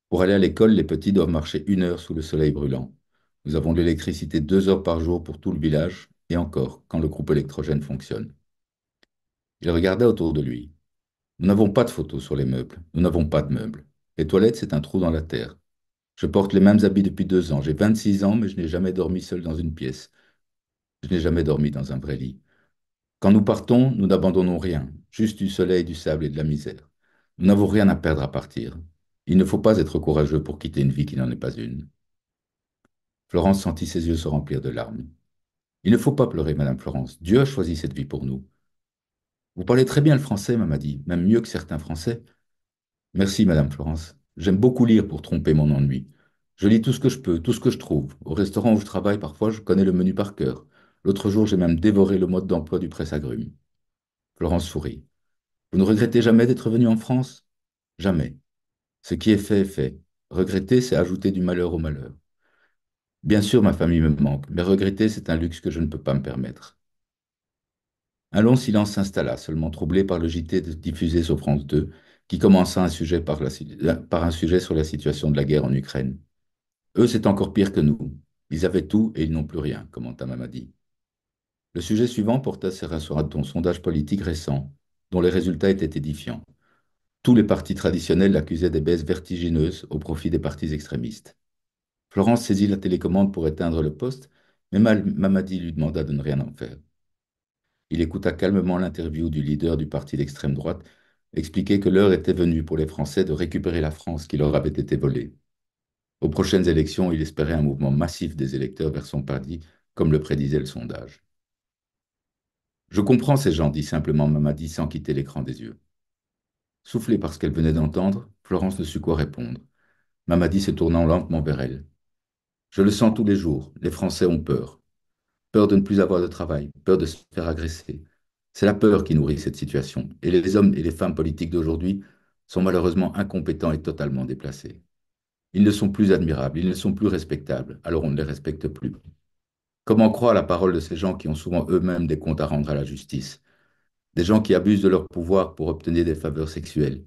Pour aller à l'école, les petits doivent marcher 1 heure sous le soleil brûlant. Nous avons de l'électricité 2 heures par jour pour tout le village, et encore, quand le groupe électrogène fonctionne. Il regarda autour de lui. Nous n'avons pas de photos sur les meubles. Nous n'avons pas de meubles. Les toilettes, c'est un trou dans la terre. Je porte les mêmes habits depuis 2 ans. J'ai 26 ans, mais je n'ai jamais dormi seul dans une pièce. Je n'ai jamais dormi dans un vrai lit. Quand nous partons, nous n'abandonnons rien, juste du soleil, du sable et de la misère. Nous n'avons rien à perdre à partir. Il ne faut pas être courageux pour quitter une vie qui n'en est pas une. Florence sentit ses yeux se remplir de larmes. Il ne faut pas pleurer, Madame Florence. Dieu a choisi cette vie pour nous. Vous parlez très bien le français, m'a dit, même mieux que certains Français. Merci, Madame Florence. J'aime beaucoup lire pour tromper mon ennui. Je lis tout ce que je peux, tout ce que je trouve. Au restaurant où je travaille, parfois, je connais le menu par cœur. L'autre jour, j'ai même dévoré le mode d'emploi du presse-agrumes. Florence sourit. Vous ne regrettez jamais d'être venu en France? Jamais. Ce qui est fait est fait. Regretter, c'est ajouter du malheur au malheur. Bien sûr, ma famille me manque, mais regretter, c'est un luxe que je ne peux pas me permettre. Un long silence s'installa, seulement troublé par le JT diffusé sur France 2, qui commença un sujet par un sujet sur la situation de la guerre en Ukraine. Eux, c'est encore pire que nous. Ils avaient tout et ils n'ont plus rien, commenta Mamadi. Le sujet suivant porta sur un sondage politique récent, dont les résultats étaient édifiants. Tous les partis traditionnels accusaient des baisses vertigineuses au profit des partis extrémistes. Florence saisit la télécommande pour éteindre le poste, mais Mamadi lui demanda de ne rien en faire. Il écouta calmement l'interview du leader du parti d'extrême droite expliquer que l'heure était venue pour les Français de récupérer la France qui leur avait été volée. Aux prochaines élections, il espérait un mouvement massif des électeurs vers son parti, comme le prédisait le sondage. Je comprends ces gens, dit simplement Mamadi sans quitter l'écran des yeux. Soufflée par ce qu'elle venait d'entendre, Florence ne sut quoi répondre. Mamadi se tournant lentement vers elle. Je le sens tous les jours, les Français ont peur. Peur de ne plus avoir de travail, peur de se faire agresser. C'est la peur qui nourrit cette situation, et les hommes et les femmes politiques d'aujourd'hui sont malheureusement incompétents et totalement déplacés. Ils ne sont plus admirables, ils ne sont plus respectables, alors on ne les respecte plus. Comment croire la parole de ces gens qui ont souvent eux-mêmes des comptes à rendre à la justice? Des gens qui abusent de leur pouvoir pour obtenir des faveurs sexuelles.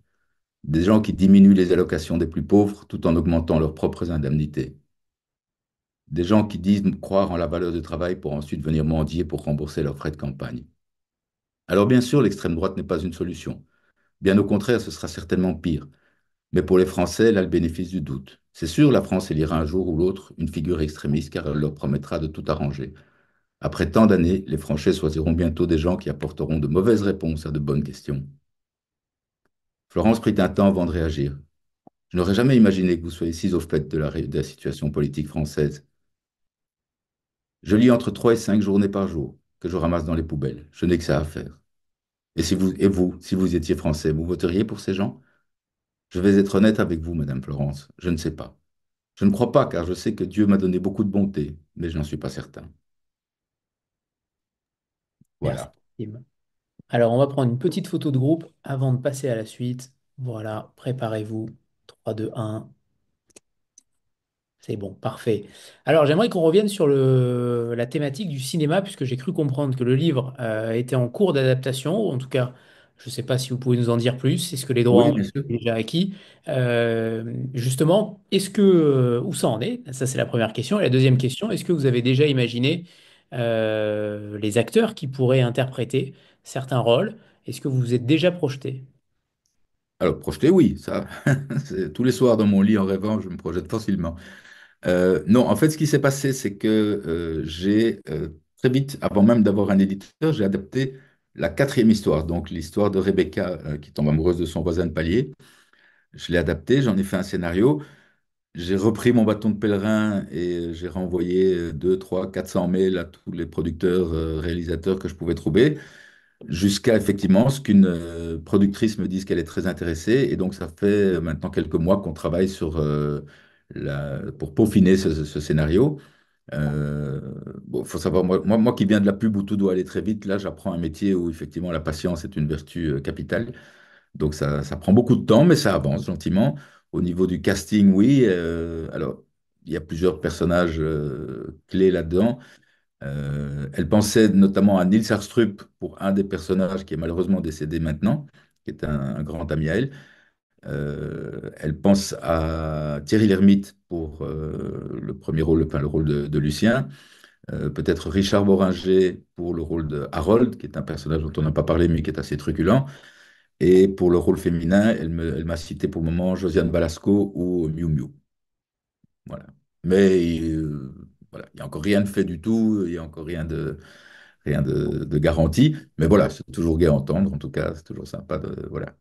Des gens qui diminuent les allocations des plus pauvres tout en augmentant leurs propres indemnités. Des gens qui disent croire en la valeur du travail pour ensuite venir mendier pour rembourser leurs frais de campagne. Alors bien sûr, l'extrême droite n'est pas une solution. Bien au contraire, ce sera certainement pire. Mais pour les Français, elle a le bénéfice du doute. C'est sûr, la France élira un jour ou l'autre une figure extrémiste car elle leur promettra de tout arranger. Après tant d'années, les Français choisiront bientôt des gens qui apporteront de mauvaises réponses à de bonnes questions. Florence prit un temps avant de réagir. Je n'aurais jamais imaginé que vous soyez si au fait de la situation politique française. Je lis entre 3 et 5 journées par jour, que je ramasse dans les poubelles. Je n'ai que ça à faire. Et vous, si vous étiez français, vous voteriez pour ces gens? Je vais être honnête avec vous, Madame Florence, je ne sais pas. Je ne crois pas, car je sais que Dieu m'a donné beaucoup de bonté, mais je n'en suis pas certain. Merci, Voilà. Tim. Alors, on va prendre une petite photo de groupe avant de passer à la suite. Voilà, préparez-vous. 3, 2, 1. C'est bon, parfait. Alors, j'aimerais qu'on revienne sur la thématique du cinéma, puisque j'ai cru comprendre que le livre était en cours d'adaptation, ou en tout cas, Je ne sais pas si vous pouvez nous en dire plus. Est-ce que les droits Oui, ont bien été sûr. déjà acquis? Justement, où ça en est? Ça, c'est la première question. Et la deuxième question, est-ce que vous avez déjà imaginé les acteurs qui pourraient interpréter certains rôles? Est-ce que vous vous êtes déjà projeté? Alors, projeter, oui, ça, tous les soirs dans mon lit en rêvant, je me projette facilement. Non, en fait, ce qui s'est passé, c'est que j'ai très vite, avant même d'avoir un éditeur, j'ai adapté la quatrième histoire, donc l'histoire de Rebecca qui tombe amoureuse de son voisin de palier. Je l'ai adapté, j'en ai fait un scénario. J'ai repris mon bâton de pèlerin et j'ai renvoyé 2, 3, 400 mails à tous les producteurs, réalisateurs que je pouvais trouver, jusqu'à effectivement ce qu'une productrice me dise qu'elle est très intéressée. Et donc, ça fait maintenant quelques mois qu'on travaille sur, pour peaufiner ce scénario. Euh, bon, faut savoir, moi qui viens de la pub où tout doit aller très vite, là, j'apprends un métier où effectivement la patience est une vertu capitale. Donc ça prend beaucoup de temps, mais ça avance gentiment. Au niveau du casting, oui. Alors, il y a plusieurs personnages clés là-dedans. Elle pensait notamment à Nils Astrup pour un des personnages qui est malheureusement décédé maintenant, qui est un grand ami à elle. Elle pense à Thierry Lhermitte pour le premier rôle, enfin le rôle de Lucien. Peut-être Richard Boringer pour le rôle de Harold, qui est un personnage dont on n'a pas parlé, mais qui est assez truculent. Et pour le rôle féminin, elle m'a cité pour le moment Josiane Balasco ou Miu Miu. Voilà. Mais voilà, il n'y a encore rien de fait du tout, il n'y a encore rien de garanti. Mais voilà, c'est toujours gai à entendre, en tout cas, c'est toujours sympa de, voilà.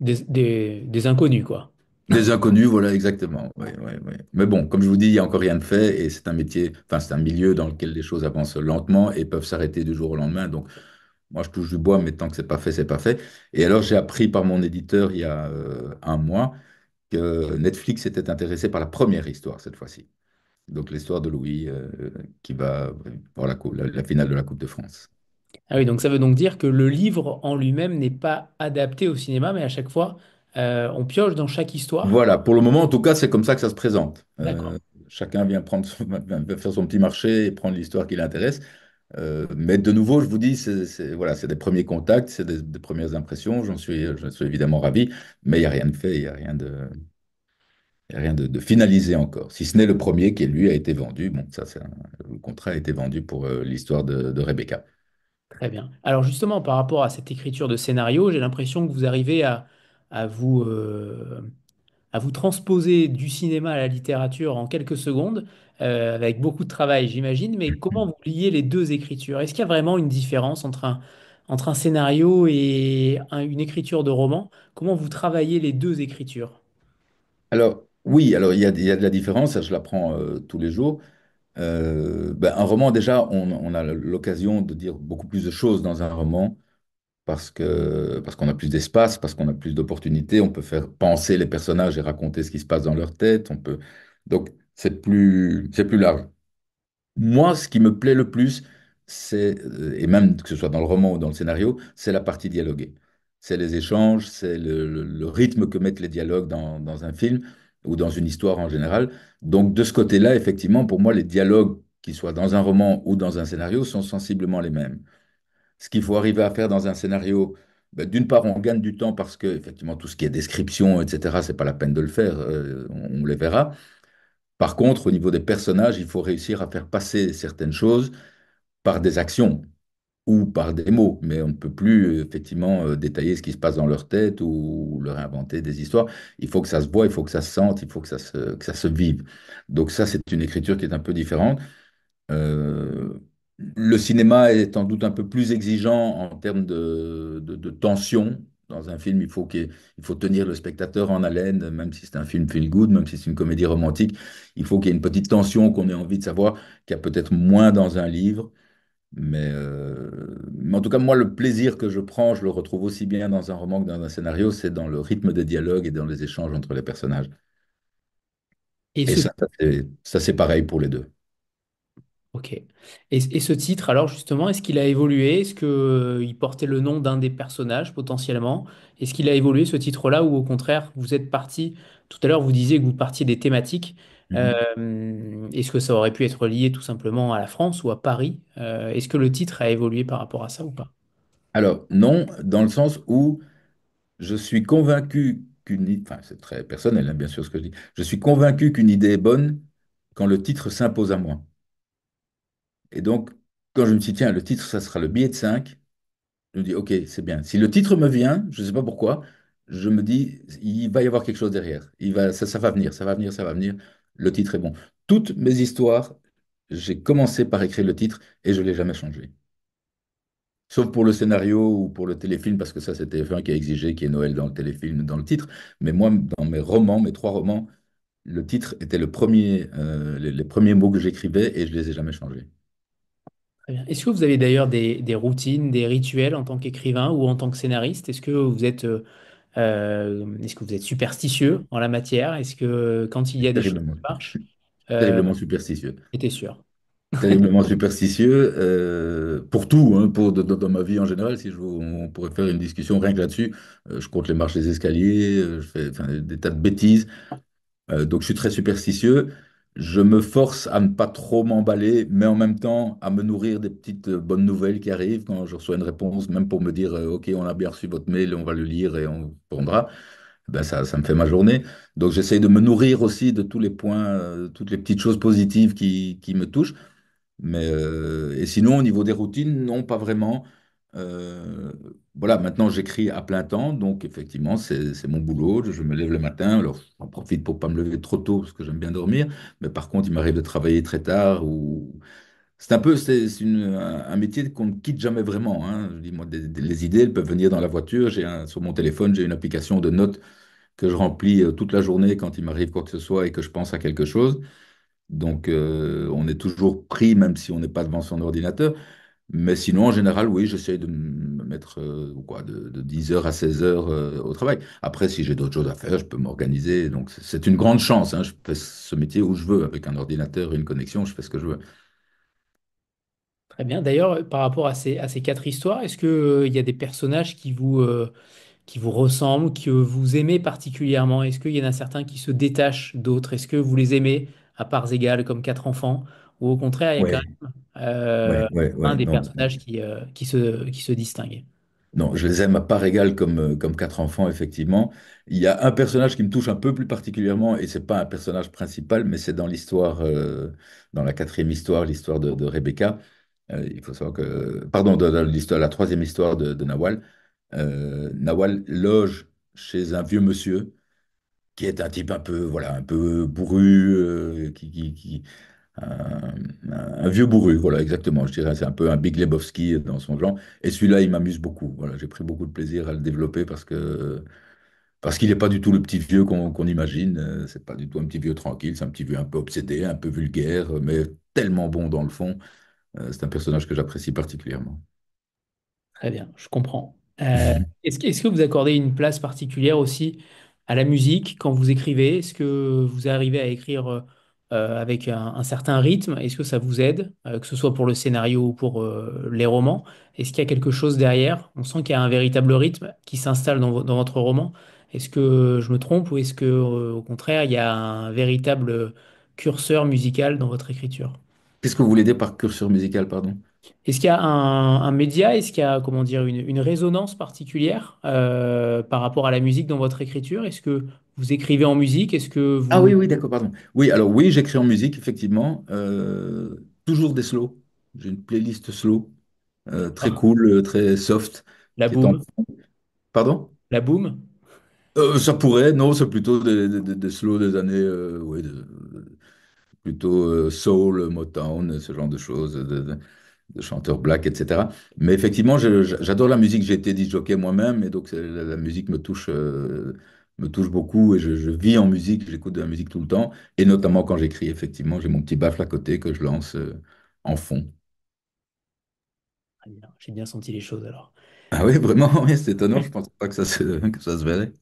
Des inconnus, quoi. Des inconnus, voilà, exactement. Ouais, ouais, ouais. Mais bon, comme je vous dis, il n'y a encore rien de fait et c'est un métier, enfin, c'est un milieu dans lequel les choses avancent lentement et peuvent s'arrêter du jour au lendemain. Donc, moi, je touche du bois, mais tant que c'est pas fait, c'est pas fait. Et alors, j'ai appris par mon éditeur il y a un mois que Netflix était intéressé par la première histoire cette fois-ci. Donc, l'histoire de Louis qui va pour la finale de la Coupe de France. Ah oui, donc ça veut donc dire que le livre en lui-même n'est pas adapté au cinéma, mais à chaque fois, on pioche dans chaque histoire. Voilà, pour le moment, en tout cas, c'est comme ça que ça se présente. D'accord. Chacun vient vient faire son petit marché et prendre l'histoire qui l'intéresse. Mais de nouveau, je vous dis, voilà, c'est des premiers contacts, c'est des premières impressions. Je suis évidemment ravi, mais il n'y a rien de fait, il y a rien de finalisé encore. Si ce n'est le premier qui, lui, a été vendu. Bon, ça, le contrat a été vendu pour l'histoire de Rebecca. Très bien. Alors justement, par rapport à cette écriture de scénario, j'ai l'impression que vous arrivez à vous, à vous transposer du cinéma à la littérature en quelques secondes, avec beaucoup de travail, j'imagine. Mais comment vous liez les deux écritures? Est-ce qu'il y a vraiment une différence entre un scénario et une écriture de roman? Comment vous travaillez les deux écritures? Alors, oui, alors il y a de la différence, ça, je l'apprends tous les jours. Ben, un roman, déjà, on a l'occasion de dire beaucoup plus de choses dans un roman parce qu'on a plus d'espace, parce qu'on a plus d'opportunités, on peut faire penser les personnages et raconter ce qui se passe dans leur tête, donc c'est plus large. Moi, ce qui me plaît le plus, et même que ce soit dans le roman ou dans le scénario, c'est la partie dialoguée. C'est les échanges, c'est le rythme que mettent les dialogues dans un film ou dans une histoire en général. Donc, de ce côté-là, effectivement, pour moi, les dialogues, qu'ils soient dans un roman ou dans un scénario, sont sensiblement les mêmes. Ce qu'il faut arriver à faire dans un scénario, ben, d'une part, on gagne du temps parce que, effectivement, tout ce qui est description, etc., c'est pas la peine de le faire, on les verra. Par contre, au niveau des personnages, il faut réussir à faire passer certaines choses par des actions ou par des mots, mais on ne peut plus effectivement détailler ce qui se passe dans leur tête ou leur inventer des histoires. Il faut que ça se voit, il faut que ça se sente, il faut que ça se vive. Donc ça, c'est une écriture qui est un peu différente. Euh, le cinéma est sans doute un peu plus exigeant en termes de tension. Dans un film, il faut tenir le spectateur en haleine, même si c'est un film feel good, même si c'est une comédie romantique. Il faut qu'il y ait une petite tension, qu'on ait envie de savoir, qu'il y a peut-être moins dans un livre. Mais en tout cas, moi, le plaisir que je prends, je le retrouve aussi bien dans un roman que dans un scénario, c'est dans le rythme des dialogues et dans les échanges entre les personnages. Et Et ce ça, c'est pareil pour les deux. Ok. Et ce titre, alors justement, est-ce qu'il a évolué? Est-ce que, il portait le nom d'un des personnages potentiellement? Est-ce qu'il a évolué ce titre-là ou au contraire, vous êtes parti, tout à l'heure vous disiez que vous partiez des thématiques. Mhm. Est-ce que ça aurait pu être lié tout simplement à la France ou à Paris? Est-ce que le titre a évolué par rapport à ça ou pas? Alors, non, dans le sens où je suis convaincu enfin, c'est très personnel, hein, bien sûr, ce que je dis. Je suis convaincu qu'une idée est bonne quand le titre s'impose à moi. Et donc, quand je me dis, tiens, le titre, ça sera le billet de 5, je me dis, OK, c'est bien. Si le titre me vient, je ne sais pas pourquoi, je me dis, il va y avoir quelque chose derrière. Ça va venir, ça va venir, ça va venir. Le titre est bon. Toutes mes histoires, j'ai commencé par écrire le titre et je ne l'ai jamais changé. Sauf pour le scénario ou pour le téléfilm, parce que ça, c'est TF1 qui a exigé qu'il y ait Noël dans le téléfilm, dans le titre. Mais moi, dans mes romans, mes trois romans, le titre était le premier, les premiers mots que j'écrivais et je les ai jamais changés. Très bien. Est-ce que vous avez d'ailleurs des routines, des rituels en tant qu'écrivain ou en tant que scénariste? Est-ce que vous êtes superstitieux en la matière? Est-ce que quand il y a des choses Terriblement, qui marchent, terriblement superstitieux. j'étais sûr. Terriblement superstitieux pour tout, hein, dans ma vie en général. Si on pourrait faire une discussion rien que là-dessus. Je compte les marches des escaliers, je fais enfin, des tas de bêtises. Donc je suis très superstitieux. Je me force à ne pas trop m'emballer, mais en même temps à me nourrir des petites bonnes nouvelles qui arrivent quand je reçois une réponse, même pour me dire OK, on a bien reçu votre mail, on va le lire et on répondra. Ben ça me fait ma journée. Donc j'essaye de me nourrir aussi de tous les points, toutes les petites choses positives qui me touchent. Et sinon, au niveau des routines, non, pas vraiment. Euh, voilà, maintenant j'écris à plein temps, donc effectivement, c'est mon boulot. Je me lève le matin, alors j'en profite pour pas me lever trop tôt parce que j'aime bien dormir. Mais par contre, il m'arrive de travailler très tard ou c'est un peu, un métier qu'on ne quitte jamais vraiment, hein. Je dis, moi, les idées, elles peuvent venir dans la voiture. Sur mon téléphone, j'ai une application de notes que je remplis toute la journée quand il m'arrive quoi que ce soit et que je pense à quelque chose. Donc, on est toujours pris, même si on n'est pas devant son ordinateur. Mais sinon, en général, oui, j'essaie de me mettre quoi, de 10 heures à 16 heures au travail. Après, si j'ai d'autres choses à faire, je peux m'organiser. Donc, c'est une grande chance, hein. Je fais ce métier où je veux, avec un ordinateur et une connexion, je fais ce que je veux. Très bien. D'ailleurs, par rapport à ces quatre histoires, est-ce que, il y a des personnages qui vous ressemblent, que vous aimez particulièrement? Est-ce qu'il y en a certains qui se détachent d'autres? Est-ce que vous les aimez à parts égales comme quatre enfants? Ou au contraire, il y a quand Ouais, même un ouais, des non, personnages qui se distingue? non, je les aime à part égale comme quatre enfants, effectivement. Il y a un personnage qui me touche un peu plus particulièrement, et c'est pas un personnage principal, mais c'est dans l'histoire, dans la quatrième histoire, l'histoire de Rebecca. Il faut savoir que, pardon, de l'histoire, la troisième histoire de Nawal. Nawal loge chez un vieux monsieur qui est un type un peu, voilà, un peu bourru, un, un vieux bourru, voilà, exactement. Je dirais, c'est un peu un Big Lebowski dans son genre. Et celui-là, il m'amuse beaucoup. Voilà, j'ai pris beaucoup de plaisir à le développer parce qu'il n'est pas du tout le petit vieux qu'on imagine. C'est pas du tout un petit vieux tranquille. C'est un petit vieux un peu obsédé, un peu vulgaire, mais tellement bon dans le fond. C'est un personnage que j'apprécie particulièrement. Très bien, je comprends. Est-ce que vous accordez une place particulière aussi à la musique quand vous écrivez? Est-ce que vous arrivez à écrire avec un certain rythme? Est-ce que ça vous aide, que ce soit pour le scénario ou pour les romans? Est-ce qu'il y a quelque chose derrière? On sent qu'il y a un véritable rythme qui s'installe dans votre roman. Est-ce que je me trompe ou est-ce que, au contraire, il y a un véritable curseur musical dans votre écriture? Qu'est-ce que vous voulez dire par curseur musical, pardon? Est-ce qu'il y a un média, est-ce qu'il y a, comment dire, une résonance particulière par rapport à la musique dans votre écriture? Est-ce que vous écrivez en musique? Est-ce que Ah vous... oui, oui, d'accord, pardon. Oui, alors oui, j'écris en musique, effectivement. Toujours des slows. J'ai une playlist slow, très Ah, cool, très soft, la qui est en... boum, Pardon? la boum? Ça pourrait, non, c'est plutôt des slows des années, ouais, plutôt soul, Motown, ce genre de choses, de chanteurs black, etc. Mais effectivement, j'adore la musique. J'ai été disc-jockey moi-même, et donc la musique me touche beaucoup, et je vis en musique. J'écoute de la musique tout le temps, et notamment quand j'écris. Effectivement, j'ai mon petit baffle à côté que je lance en fond. Très bien, j'ai bien senti les choses alors. Ah oui, vraiment, oui, c'est étonnant. Je pensais pas que ça se verrait.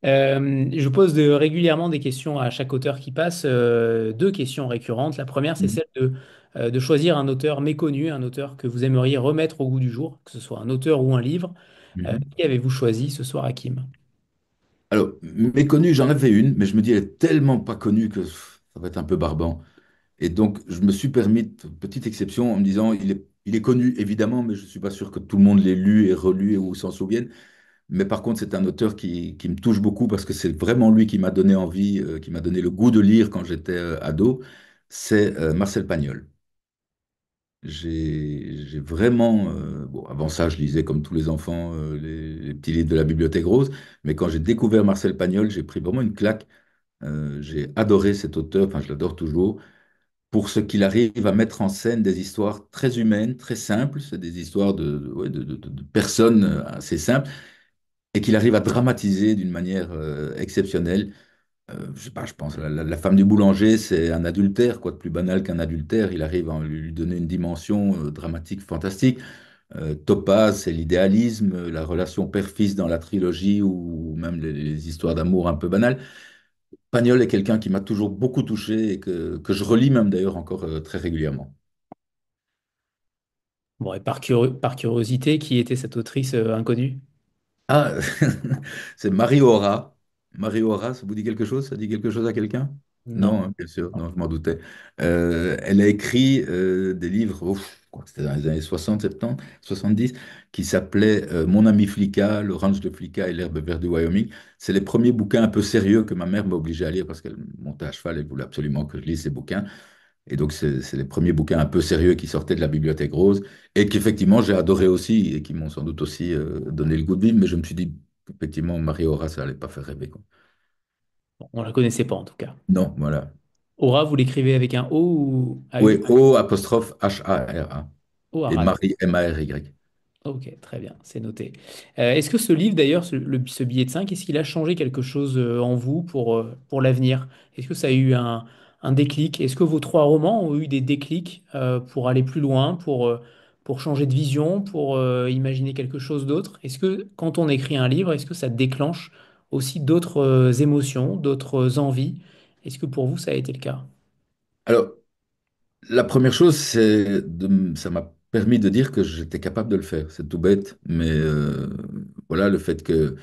Je pose régulièrement des questions à chaque auteur qui passe, deux questions récurrentes. La première, c'est Mhm. celle de choisir un auteur méconnu, un auteur que vous aimeriez remettre au goût du jour, que ce soit un auteur ou un livre. Mhm. Qui avez-vous choisi ce soir, Hakim? Alors, méconnue, j'en avais une, mais je me dis, elle est tellement pas connue que ça va être un peu barbant. Et donc, je me suis permis une petite exception en me disant, il est il est connu évidemment, mais je ne suis pas sûr que tout le monde l'ait lu et relu ou s'en souvienne. Mais par contre, c'est un auteur qui me touche beaucoup parce que c'est vraiment lui qui m'a donné envie, qui m'a donné le goût de lire quand j'étais ado. C'est Marcel Pagnol. J'ai vraiment, bon, avant ça, je lisais comme tous les enfants les petits livres de la Bibliothèque Rose, mais quand j'ai découvert Marcel Pagnol, j'ai pris vraiment une claque. J'ai adoré cet auteur, enfin, je l'adore toujours, pour ce qu'il arrive à mettre en scène des histoires très humaines, très simples. C'est des histoires ouais, de personnes assez simples et qu'il arrive à dramatiser d'une manière exceptionnelle. Je sais pas, je pense, la femme du boulanger, c'est un adultère, quoi de plus banal qu'un adultère. Il arrive à lui donner une dimension dramatique fantastique. Topaz, c'est l'idéalisme, la relation père-fils dans la trilogie ou même les histoires d'amour un peu banales. Pagnol est quelqu'un qui m'a toujours beaucoup touché et que je relis même d'ailleurs encore très régulièrement. Bon, et par curiosité, qui était cette autrice inconnue? Ah, c'est Marie Ora. Marie Ora, ça vous dit quelque chose? Ça dit quelque chose à quelqu'un? Non, Non. hein, bien sûr, non, je m'en doutais. Elle a écrit des livres, ouf, je crois que c'était dans les années 60, 70, 70, qui s'appelaient Mon ami Flicka, Le ranch de Flicka et l'herbe verte du Wyoming. C'est les premiers bouquins un peu sérieux que ma mère m'a obligé à lire parce qu'elle montait à cheval et voulait absolument que je lise ces bouquins. Et donc, c'est les premiers bouquins un peu sérieux qui sortaient de la Bibliothèque Rose et qu'effectivement, j'ai adoré aussi et qui m'ont sans doute aussi donné le goût de vivre. Mais je me suis dit, effectivement, Marie Aura, ça allait pas faire rêver, quoi. Bon, on la connaissait pas en tout cas. Non, voilà. Aura, vous l'écrivez avec un O ou Oui, AU? O apostrophe H-A-R-A. Et Aura. Marie M-A-R-Y. Ok, très bien, c'est noté. Est-ce que ce livre, d'ailleurs, ce billet de 5, est-ce qu'il a changé quelque chose en vous pour l'avenir? Est-ce que ça a eu un déclic? Est-ce que vos trois romans ont eu des déclics pour aller plus loin, pour changer de vision, pour imaginer quelque chose d'autre? Est-ce que quand on écrit un livre, est-ce que ça déclenche aussi d'autres émotions, d'autres envies? Est-ce que pour vous, ça a été le cas? Alors, la première chose, ça m'a permis de dire que j'étais capable de le faire. C'est tout bête, mais voilà, le fait que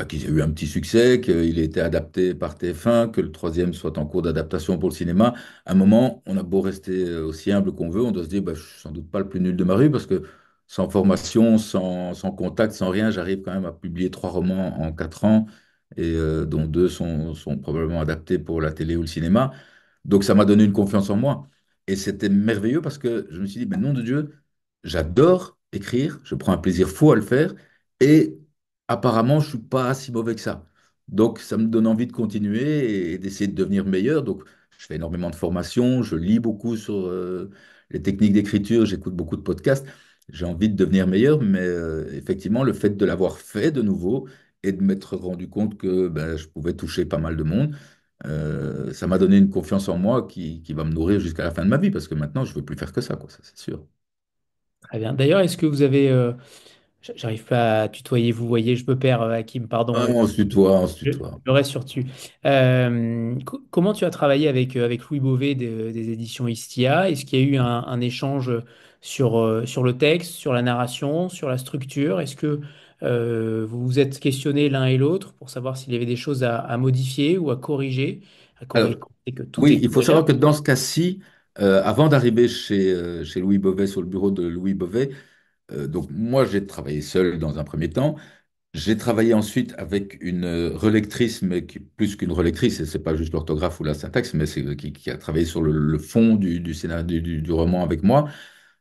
qu'il y a eu un petit succès, qu'il ait été adapté par TF1, que le troisième soit en cours d'adaptation pour le cinéma. À un moment, on a beau rester aussi humble qu'on veut, on doit se dire, je suis sans doute pas le plus nul de ma rue, parce que sans formation, sans contact, sans rien, j'arrive quand même à publier 3 romans en 4 ans, et dont 2 sont probablement adaptés pour la télé ou le cinéma. Donc ça m'a donné une confiance en moi. Et c'était merveilleux parce que je me suis dit, mais nom de Dieu, j'adore écrire, je prends un plaisir fou à le faire, et apparemment, je suis pas si mauvais que ça. Donc, ça me donne envie de continuer et d'essayer de devenir meilleur. Donc, je fais énormément de formations, je lis beaucoup sur les techniques d'écriture, j'écoute beaucoup de podcasts. J'ai envie de devenir meilleur, mais effectivement, le fait de l'avoir fait de nouveau et de m'être rendu compte que je pouvais toucher pas mal de monde, ça m'a donné une confiance en moi qui va me nourrir jusqu'à la fin de ma vie, parce que maintenant, je veux plus faire que ça, quoi, ça c'est sûr. Très bien. D'ailleurs, est-ce que vous avez... j'arrive pas à tutoyer, vous voyez, je me perds, Hakim, pardon. Ah, on se tutoie, on se Je, tutoie. je reste sur tu. Comment tu as travaillé avec Louis Beauvais des éditions Istia? Est-ce qu'il y a eu un échange sur le texte, sur la narration, sur la structure? Est-ce que vous vous êtes questionné l'un et l'autre pour savoir s'il y avait des choses à modifier ou à corriger? À corriger, Alors, c'est que tout est oui, il faut savoir corrigeable. que dans ce cas-ci, avant d'arriver chez Louis Beauvais, sur le bureau de Louis Beauvais, donc moi j'ai travaillé seul dans un premier temps. J'ai travaillé ensuite avec une relectrice, mais qui, plus qu'une relectrice, et c'est pas juste l'orthographe ou la syntaxe, mais qui a travaillé sur le fond du scénario, du roman avec moi.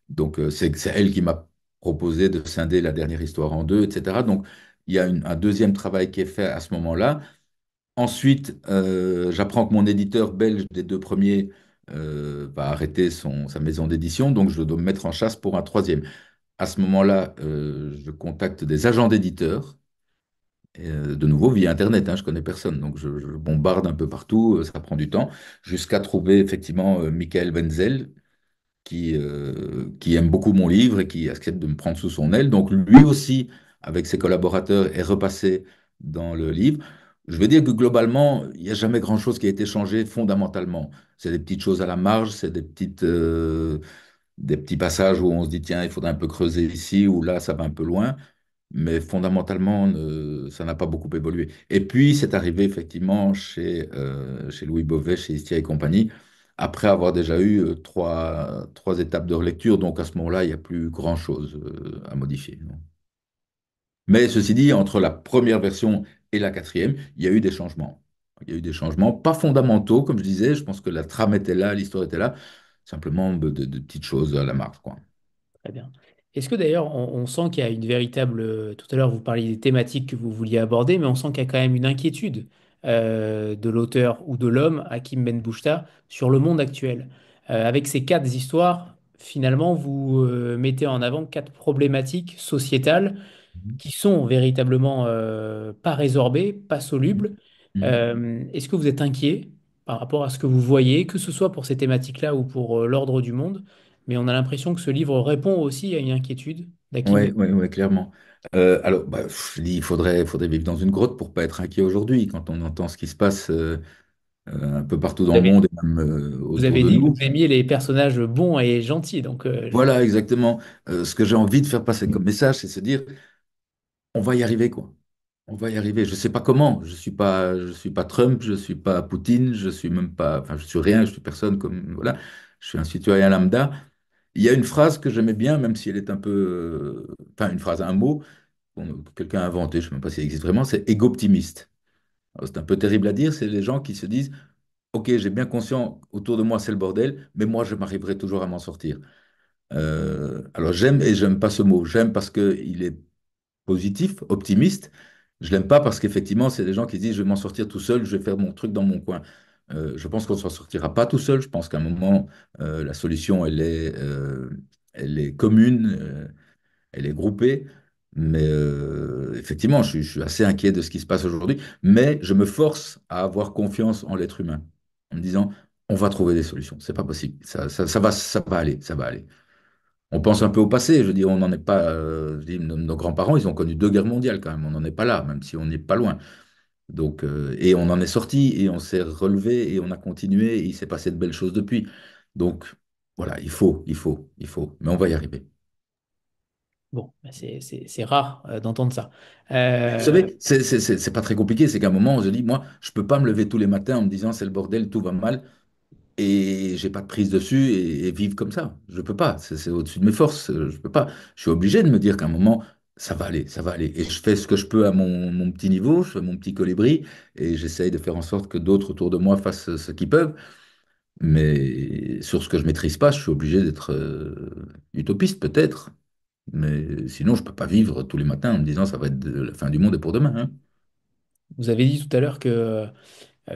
Donc c'est elle qui m'a proposé de scinder la dernière histoire en deux, etc. Donc il y a un deuxième travail qui est fait à ce moment-là. Ensuite, j'apprends que mon éditeur belge des 2 premiers va arrêter sa maison d'édition, donc je dois me mettre en chasse pour un troisième. À ce moment-là, je contacte des agents d'éditeurs, de nouveau via Internet, hein, je connais personne, donc je bombarde un peu partout, ça prend du temps, jusqu'à trouver effectivement Michael Wenzel, qui aime beaucoup mon livre et qui accepte de me prendre sous son aile. Donc lui aussi, avec ses collaborateurs, est repassé dans le livre. Je veux dire que globalement, il n'y a jamais grand-chose qui a été changé fondamentalement. C'est des petites choses à la marge, c'est des petits passages où on se dit, tiens, il faudrait un peu creuser ici ou là, ça va un peu loin. Mais fondamentalement, ça n'a pas beaucoup évolué. Et puis, c'est arrivé effectivement chez Louis Beauvais, chez Istia et compagnie, après avoir déjà eu trois étapes de relecture. Donc à ce moment-là, il n'y a plus grand-chose à modifier. Non. Mais ceci dit, entre la première version et la quatrième, il y a eu des changements. Il y a eu des changements, pas fondamentaux, comme je disais. Je pense que la trame était là, l'histoire était là. Simplement de petites choses à la marge, quoi. Très bien. Est-ce que d'ailleurs, on sent qu'il y a une véritable... tout à l'heure, vous parliez des thématiques que vous vouliez aborder, mais on sent qu'il y a quand même une inquiétude de l'auteur ou de l'homme, Hakim Ben-Bouchta, sur le monde actuel. Avec ces quatre histoires, finalement, vous mettez en avant quatre problématiques sociétales Mhm. qui sont véritablement pas résorbées, pas Mhm. solubles. Mhm. Est-ce que vous êtes inquiet par rapport à ce que vous voyez, que ce soit pour ces thématiques-là ou pour l'ordre du monde? Mais on a l'impression que ce livre répond aussi à une inquiétude d'Hakim Ben. Ouais, ouais, ouais, clairement. Alors, bah, je dis, faudrait vivre dans une grotte pour pas être inquiet aujourd'hui quand on entend ce qui se passe un peu partout dans Vous le avez, monde et même vous autour avez de dit que nous. vous aimiez les personnages bons et gentils, donc Voilà, exactement. Ce que j'ai envie de faire passer comme message, c'est se dire, on va y arriver, quoi. On va y arriver. Je sais pas comment. Je suis pas Trump, je suis pas Poutine, je suis même pas, enfin, je suis rien, je suis personne comme, voilà. Je suis un citoyen lambda. Il y a une phrase que j'aimais bien, même si elle est un peu, enfin, une phrase, un mot que quelqu'un a inventé, je ne sais même pas s'il existe vraiment, c'est égo-optimiste. Alors, c'est un peu terrible à dire, c'est les gens qui se disent, OK, j'ai bien conscience, autour de moi c'est le bordel, mais moi je m'arriverai toujours à m'en sortir. Alors j'aime et j'aime pas ce mot. J'aime parce qu'il est positif, optimiste. Je l'aime pas parce qu'effectivement, c'est des gens qui se disent, je vais m'en sortir tout seul, je vais faire mon truc dans mon coin. Je pense qu'on ne s'en sortira pas tout seul. Je pense qu'à un moment, la solution, elle est commune. Elle est groupée. Mais effectivement, je suis assez inquiet de ce qui se passe aujourd'hui. Mais je me force à avoir confiance en l'être humain, en me disant, on va trouver des solutions. C'est pas possible. Ça va aller, ça va aller. On pense un peu au passé. Je dis, on n'en est pas. Je dis, nos grands-parents, ils ont connu deux guerres mondiales quand même. On n'en est pas là, même si on n'est pas loin. Donc, et on en est sorti et on s'est relevé et on a continué et il s'est passé de belles choses depuis. Donc, voilà, il faut. Mais on va y arriver. bon, bah, c'est rare d'entendre ça. Vous Euh, savez, c'est pas très compliqué. C'est qu'à un moment, on se dit, moi, je peux pas me lever tous les matins en me disant, c'est le bordel, tout va mal, et j'ai pas de prise dessus et vivre comme ça. Je peux pas. C'est au-dessus de mes forces. Je peux pas. Je suis obligé de me dire qu'à un moment, ça va aller, ça va aller. Et je fais ce que je peux à mon petit niveau, je fais mon petit colibri, et j'essaye de faire en sorte que d'autres autour de moi fassent ce qu'ils peuvent. Mais sur ce que je maîtrise pas, je suis obligé d'être utopiste peut-être. Mais sinon, je peux pas vivre tous les matins en me disant, ça va être la fin du monde et pour demain, hein. Vous avez dit tout à l'heure que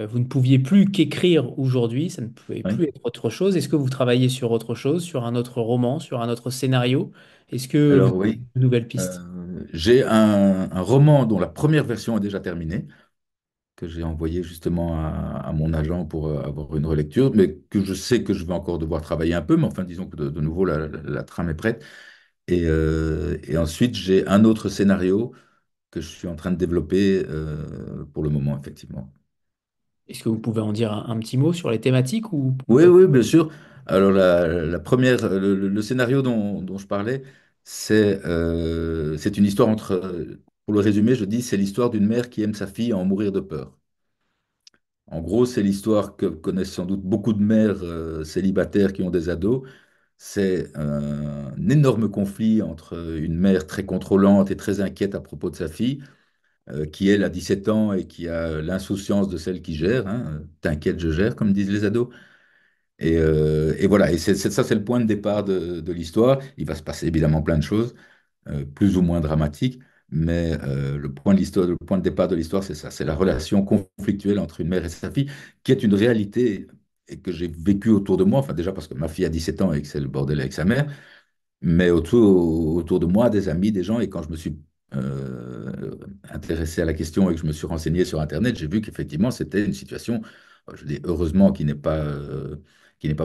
vous ne pouviez plus qu'écrire aujourd'hui, ça ne pouvait Oui. plus être autre chose. Est-ce que vous travaillez sur autre chose, sur un autre roman, sur un autre scénario? Est-ce que vous Alors avez oui, de nouvelles pistes? j'ai un roman dont la première version est déjà terminée, que j'ai envoyé justement à mon agent pour avoir une relecture, mais que je sais que je vais encore devoir travailler un peu, mais enfin disons que de nouveau la trame est prête. Et ensuite j'ai un autre scénario que je suis en train de développer pour le moment, effectivement. Est-ce que vous pouvez en dire un petit mot sur les thématiques ou Oui, pas? oui, bien sûr. Alors, la première, le scénario dont je parlais, c'est une histoire entre, pour le résumer, je dis, c'est l'histoire d'une mère qui aime sa fille à en mourir de peur. En gros, c'est l'histoire que connaissent sans doute beaucoup de mères célibataires qui ont des ados. C'est un énorme conflit entre une mère très contrôlante et très inquiète à propos de sa fille, qui elle a 17 ans et qui a l'insouciance de celle qui gère, hein. T'inquiète, je gère, comme disent les ados. Et voilà, et ça, c'est le point de départ de l'histoire. Il va se passer évidemment plein de choses, plus ou moins dramatiques, mais le point de l'histoire, le point de départ de l'histoire, c'est ça, c'est la relation conflictuelle entre une mère et sa fille, qui est une réalité et que j'ai vécue autour de moi, enfin déjà parce que ma fille a 17 ans et que c'est le bordel avec sa mère, mais autour de moi, des amis, des gens, et quand je me suis intéressé à la question et que je me suis renseigné sur Internet, j'ai vu qu'effectivement, c'était une situation, je dis heureusement, qui n'est pas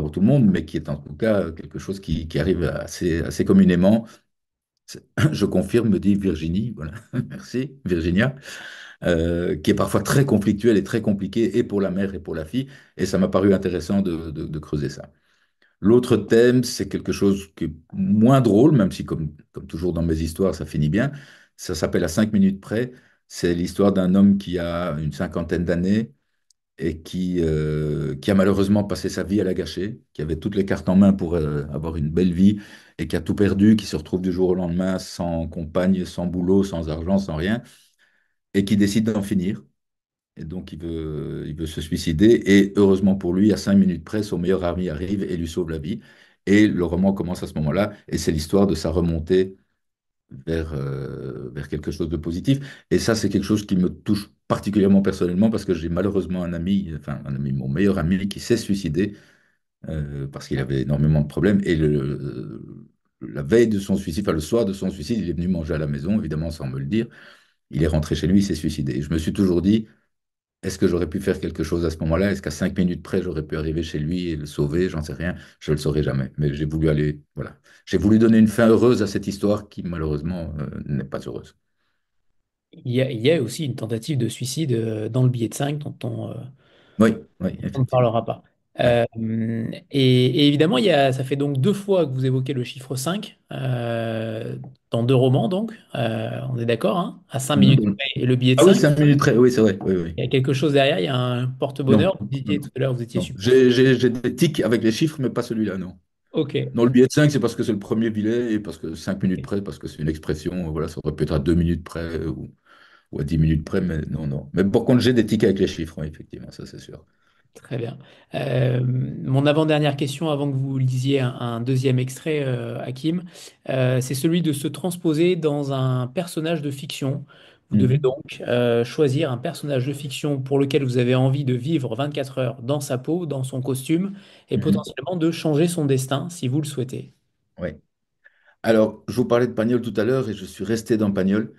pour tout le monde, mais qui est en tout cas quelque chose qui arrive assez communément. Je confirme, me dit Virginie, voilà, merci, Virginia, qui est parfois très conflictuelle et très compliquée, et pour la mère et pour la fille, et ça m'a paru intéressant de creuser ça. L'autre thème, c'est quelque chose qui est moins drôle, même si, comme toujours dans mes histoires, ça finit bien. Ça s'appelle À 5 minutes près. C'est l'histoire d'un homme qui a une cinquantaine d'années, et qui a malheureusement passé sa vie à la gâcher, qui avait toutes les cartes en main pour avoir une belle vie et qui a tout perdu, qui se retrouve du jour au lendemain sans compagne, sans boulot, sans argent, sans rien, et qui décide d'en finir. Et donc, il veut se suicider. Et heureusement pour lui, à 5 minutes près, son meilleur ami arrive et lui sauve la vie. Et le roman commence à ce moment-là. Et c'est l'histoire de sa remontée vers quelque chose de positif. Et ça, c'est quelque chose qui me touche particulièrement personnellement parce que j'ai malheureusement un ami, enfin un ami, mon meilleur ami, qui s'est suicidé parce qu'il avait énormément de problèmes. Et la veille de son suicide, enfin le soir de son suicide, il est venu manger à la maison, évidemment sans me le dire. Il est rentré chez lui, il s'est suicidé. Et je me suis toujours dit, est-ce que j'aurais pu faire quelque chose à ce moment-là? Est-ce qu'à 5 minutes près, j'aurais pu arriver chez lui et le sauver? J'en sais rien. Je ne le saurai jamais. Mais j'ai voulu aller, voilà. J'ai voulu donner une fin heureuse à cette histoire qui, malheureusement, n'est pas heureuse. Il y a aussi une tentative de suicide dans le billet de 5 Oui, oui, on ne effectivement. parlera pas. Ouais. Et évidemment, ça fait donc 2 fois que vous évoquez le chiffre 5 dans 2 romans, donc. On est d'accord, hein, à 5 minutes Mhm. près et le billet de Ah oui, 5. 5 minutes près. Oui, c'est vrai. Oui, oui. Il y a quelque chose derrière, il y a un Non, porte-bonheur. Vous non, disiez tout non. à l'heure, vous étiez Non. super. J'ai des tics avec les chiffres, mais pas celui-là, non. Ok. Non, le billet de 5, c'est parce que c'est le premier billet et parce que 5 minutes près, parce que c'est une expression. Voilà, ça aurait pu être à 2 minutes près ou à 10 minutes près, mais non, non. Mais par contre, j'ai des tics avec les chiffres, oui, effectivement, ça c'est sûr. Très bien. Mon avant-dernière question, avant que vous lisiez un deuxième extrait, Hakim, c'est celui de se transposer dans un personnage de fiction. Vous devez Mhm. donc choisir un personnage de fiction pour lequel vous avez envie de vivre 24 heures dans sa peau, dans son costume, et Mhm. potentiellement de changer son destin si vous le souhaitez. Oui. Alors, je vous parlais de Pagnol tout à l'heure et je suis resté dans Pagnol.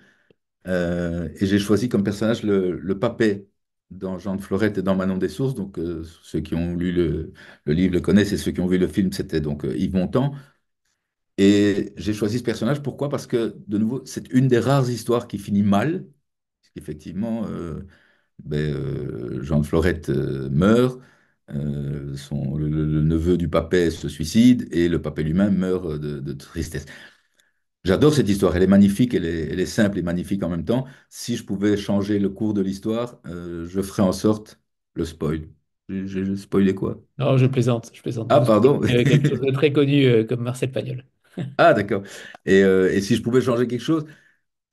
Et j'ai choisi comme personnage le papet dans Jean de Florette et dans Manon des Sources. Donc, ceux qui ont lu le livre le connaissent et ceux qui ont vu le film, c'était donc Yves Montand. Et j'ai choisi ce personnage, pourquoi? Parce que, de nouveau, c'est une des rares histoires qui finit mal. Parce qu'effectivement, Jean de Florette meurt, le neveu du papet se suicide et le papet lui-même meurt de tristesse. J'adore cette histoire, elle est magnifique, elle est simple et magnifique en même temps. Si je pouvais changer le cours de l'histoire, je ferais en sorte le spoil. J'ai spoilé quoi? Non, je plaisante, je plaisante. Ah, Vous pardon. quelque chose de très connu comme Marcel Pagnol. Ah, d'accord. Et si je pouvais changer quelque chose,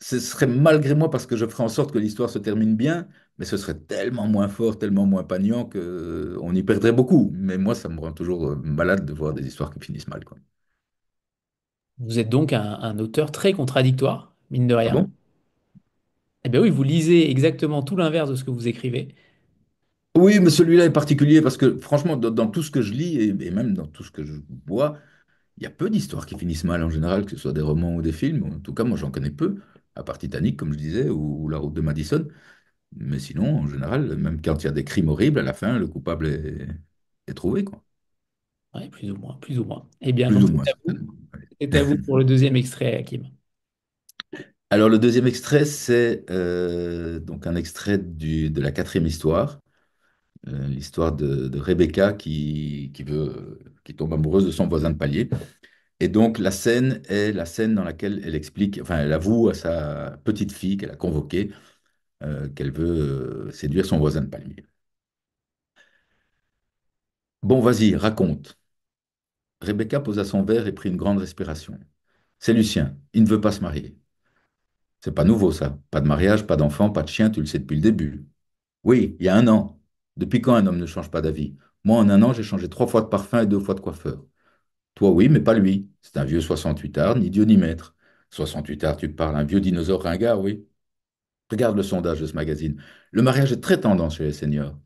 ce serait malgré moi parce que je ferais en sorte que l'histoire se termine bien, mais ce serait tellement moins fort, tellement moins poignant que on y perdrait beaucoup. Mais moi, ça me rend toujours malade de voir des histoires qui finissent mal, quoi. Vous êtes donc un auteur très contradictoire, mine de Ah rien. bon? Eh bien oui, vous lisez exactement tout l'inverse de ce que vous écrivez. Oui, mais celui-là est particulier parce que franchement, dans tout ce que je lis et même dans tout ce que je vois, il y a peu d'histoires qui finissent mal en général, que ce soit des romans ou des films. En tout cas, moi, j'en connais peu, à part Titanic, comme je disais, ou La Route de Madison. Mais sinon, en général, même quand il y a des crimes horribles, à la fin, le coupable est trouvé, quoi. Ouais, plus ou moins, plus ou moins. Eh bien, Plus donc ou moins, certainement. Ouais. c'est à vous pour le deuxième extrait, Hakim. Alors, le deuxième extrait, c'est donc un extrait de la quatrième histoire, l'histoire de Rebecca qui tombe amoureuse de son voisin de palier. Et donc, la scène est la scène dans laquelle elle explique, enfin, elle avoue à sa petite fille qu'elle a convoquée qu'elle veut séduire son voisin de palier. Bon, vas-y, raconte. Rebecca posa son verre et prit une grande respiration. C'est Lucien, il ne veut pas se marier. C'est pas nouveau ça. Pas de mariage, pas d'enfant, pas de chien, tu le sais depuis le début. Oui, il y a un an. Depuis quand un homme ne change pas d'avis? Moi, en un an, j'ai changé 3 fois de parfum et 2 fois de coiffeur. Toi, oui, mais pas lui. C'est un vieux 68 art, ni Dieu ni maître. 68 art, tu parles, un vieux dinosaure ringard, oui. Regarde le sondage de ce magazine. Le mariage est très tendance chez les seniors.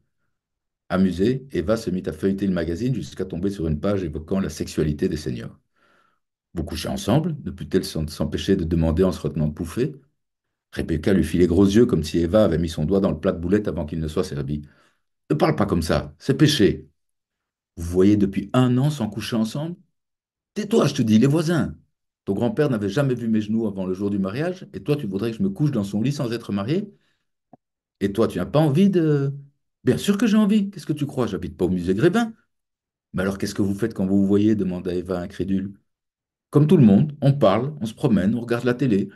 Amusée, Eva se mit à feuilleter le magazine jusqu'à tomber sur une page évoquant la sexualité des seniors. Vous couchez ensemble? Ne put-elle s'empêcher de demander en se retenant de pouffer? Rebecca lui fit les gros yeux comme si Eva avait mis son doigt dans le plat de boulettes avant qu'il ne soit servi. Ne parle pas comme ça, c'est péché. Vous voyez depuis un an sans coucher ensemble? Tais-toi, je te dis, les voisins. Ton grand-père n'avait jamais vu mes genoux avant le jour du mariage, et toi, tu voudrais que je me couche dans son lit sans être marié? Et toi, tu n'as pas envie de... Bien sûr que j'ai envie. Qu'est-ce que tu crois? J'habite pas au musée Grévin. Mais alors, qu'est-ce que vous faites quand vous vous voyez? Demanda Eva incrédule. Comme tout le monde, on parle, on se promène, on regarde la télé.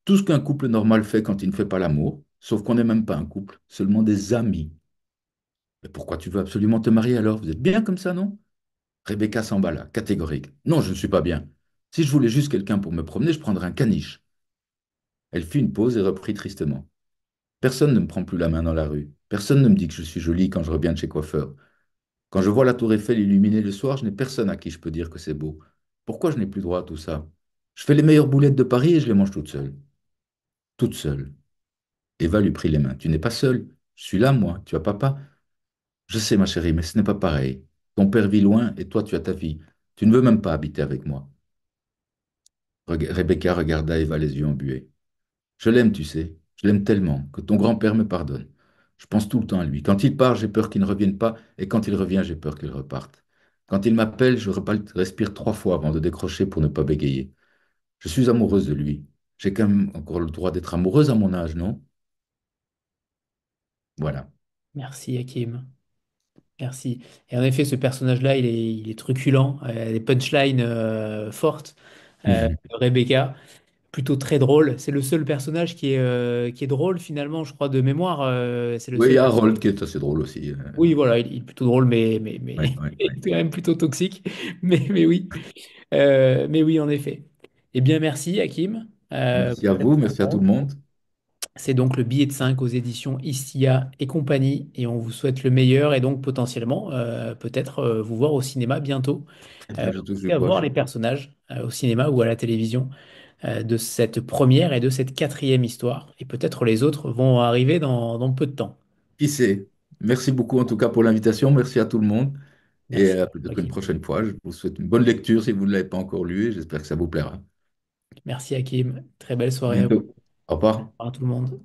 Tout ce qu'un couple normal fait quand il ne fait pas l'amour, sauf qu'on n'est même pas un couple, seulement des amis. Mais pourquoi tu veux absolument te marier alors? Vous êtes bien comme ça, non? Rebecca s'emballa, catégorique. Non, je ne suis pas bien. Si je voulais juste quelqu'un pour me promener, je prendrais un caniche. Elle fit une pause et reprit tristement. Personne ne me prend plus la main dans la rue. Personne ne me dit que je suis jolie quand je reviens de chez coiffeur. Quand je vois la tour Eiffel illuminée le soir, je n'ai personne à qui je peux dire que c'est beau. Pourquoi je n'ai plus droit à tout ça? Je fais les meilleures boulettes de Paris et je les mange toute seule. Toute seule. Eva lui prit les mains. Tu n'es pas seule. Je suis là, moi. Tu as papa. Je sais, ma chérie, mais ce n'est pas pareil. Ton père vit loin et toi, tu as ta vie. Tu ne veux même pas habiter avec moi. Rebecca regarda Eva les yeux embués. Je l'aime, tu sais. Je l'aime tellement que ton grand-père me pardonne. Je pense tout le temps à lui. Quand il part, j'ai peur qu'il ne revienne pas, et quand il revient, j'ai peur qu'il reparte. Quand il m'appelle, respire 3 fois avant de décrocher pour ne pas bégayer. Je suis amoureuse de lui. J'ai quand même encore le droit d'être amoureuse à mon âge, non? Voilà. Merci, Hakim. Merci. Et en effet, ce personnage-là, il est truculent, des punchlines fortes. De Rebecca, plutôt très drôle. C'est le seul personnage qui est drôle finalement, je crois, de mémoire. C'est le Oui, il y seul. a Harold qui est assez drôle aussi. Oui, voilà, il est plutôt drôle, Ouais, ouais, il ouais. est quand même plutôt toxique. Mais oui, en effet. Eh bien, merci, Hakim. Merci à Pour cette vous, merci à tout réponse. le monde. C'est donc le billet de 5 aux éditions Istia et compagnie. Et on vous souhaite le meilleur et donc potentiellement, peut-être vous voir au cinéma bientôt. Je touche du Et à poche. voir les personnages au cinéma ou à la télévision de cette première et de cette quatrième histoire. Et peut-être les autres vont arriver dans peu de temps. Qui sait? Merci beaucoup en tout cas pour l'invitation. Merci à tout le monde. Et Merci, peut-être une Hakim. prochaine fois. Je vous souhaite une bonne lecture si vous ne l'avez pas encore lu et j'espère que ça vous plaira. Merci, Hakim. Très belle À soirée à vous. bientôt. Au revoir. Au revoir à tout le monde.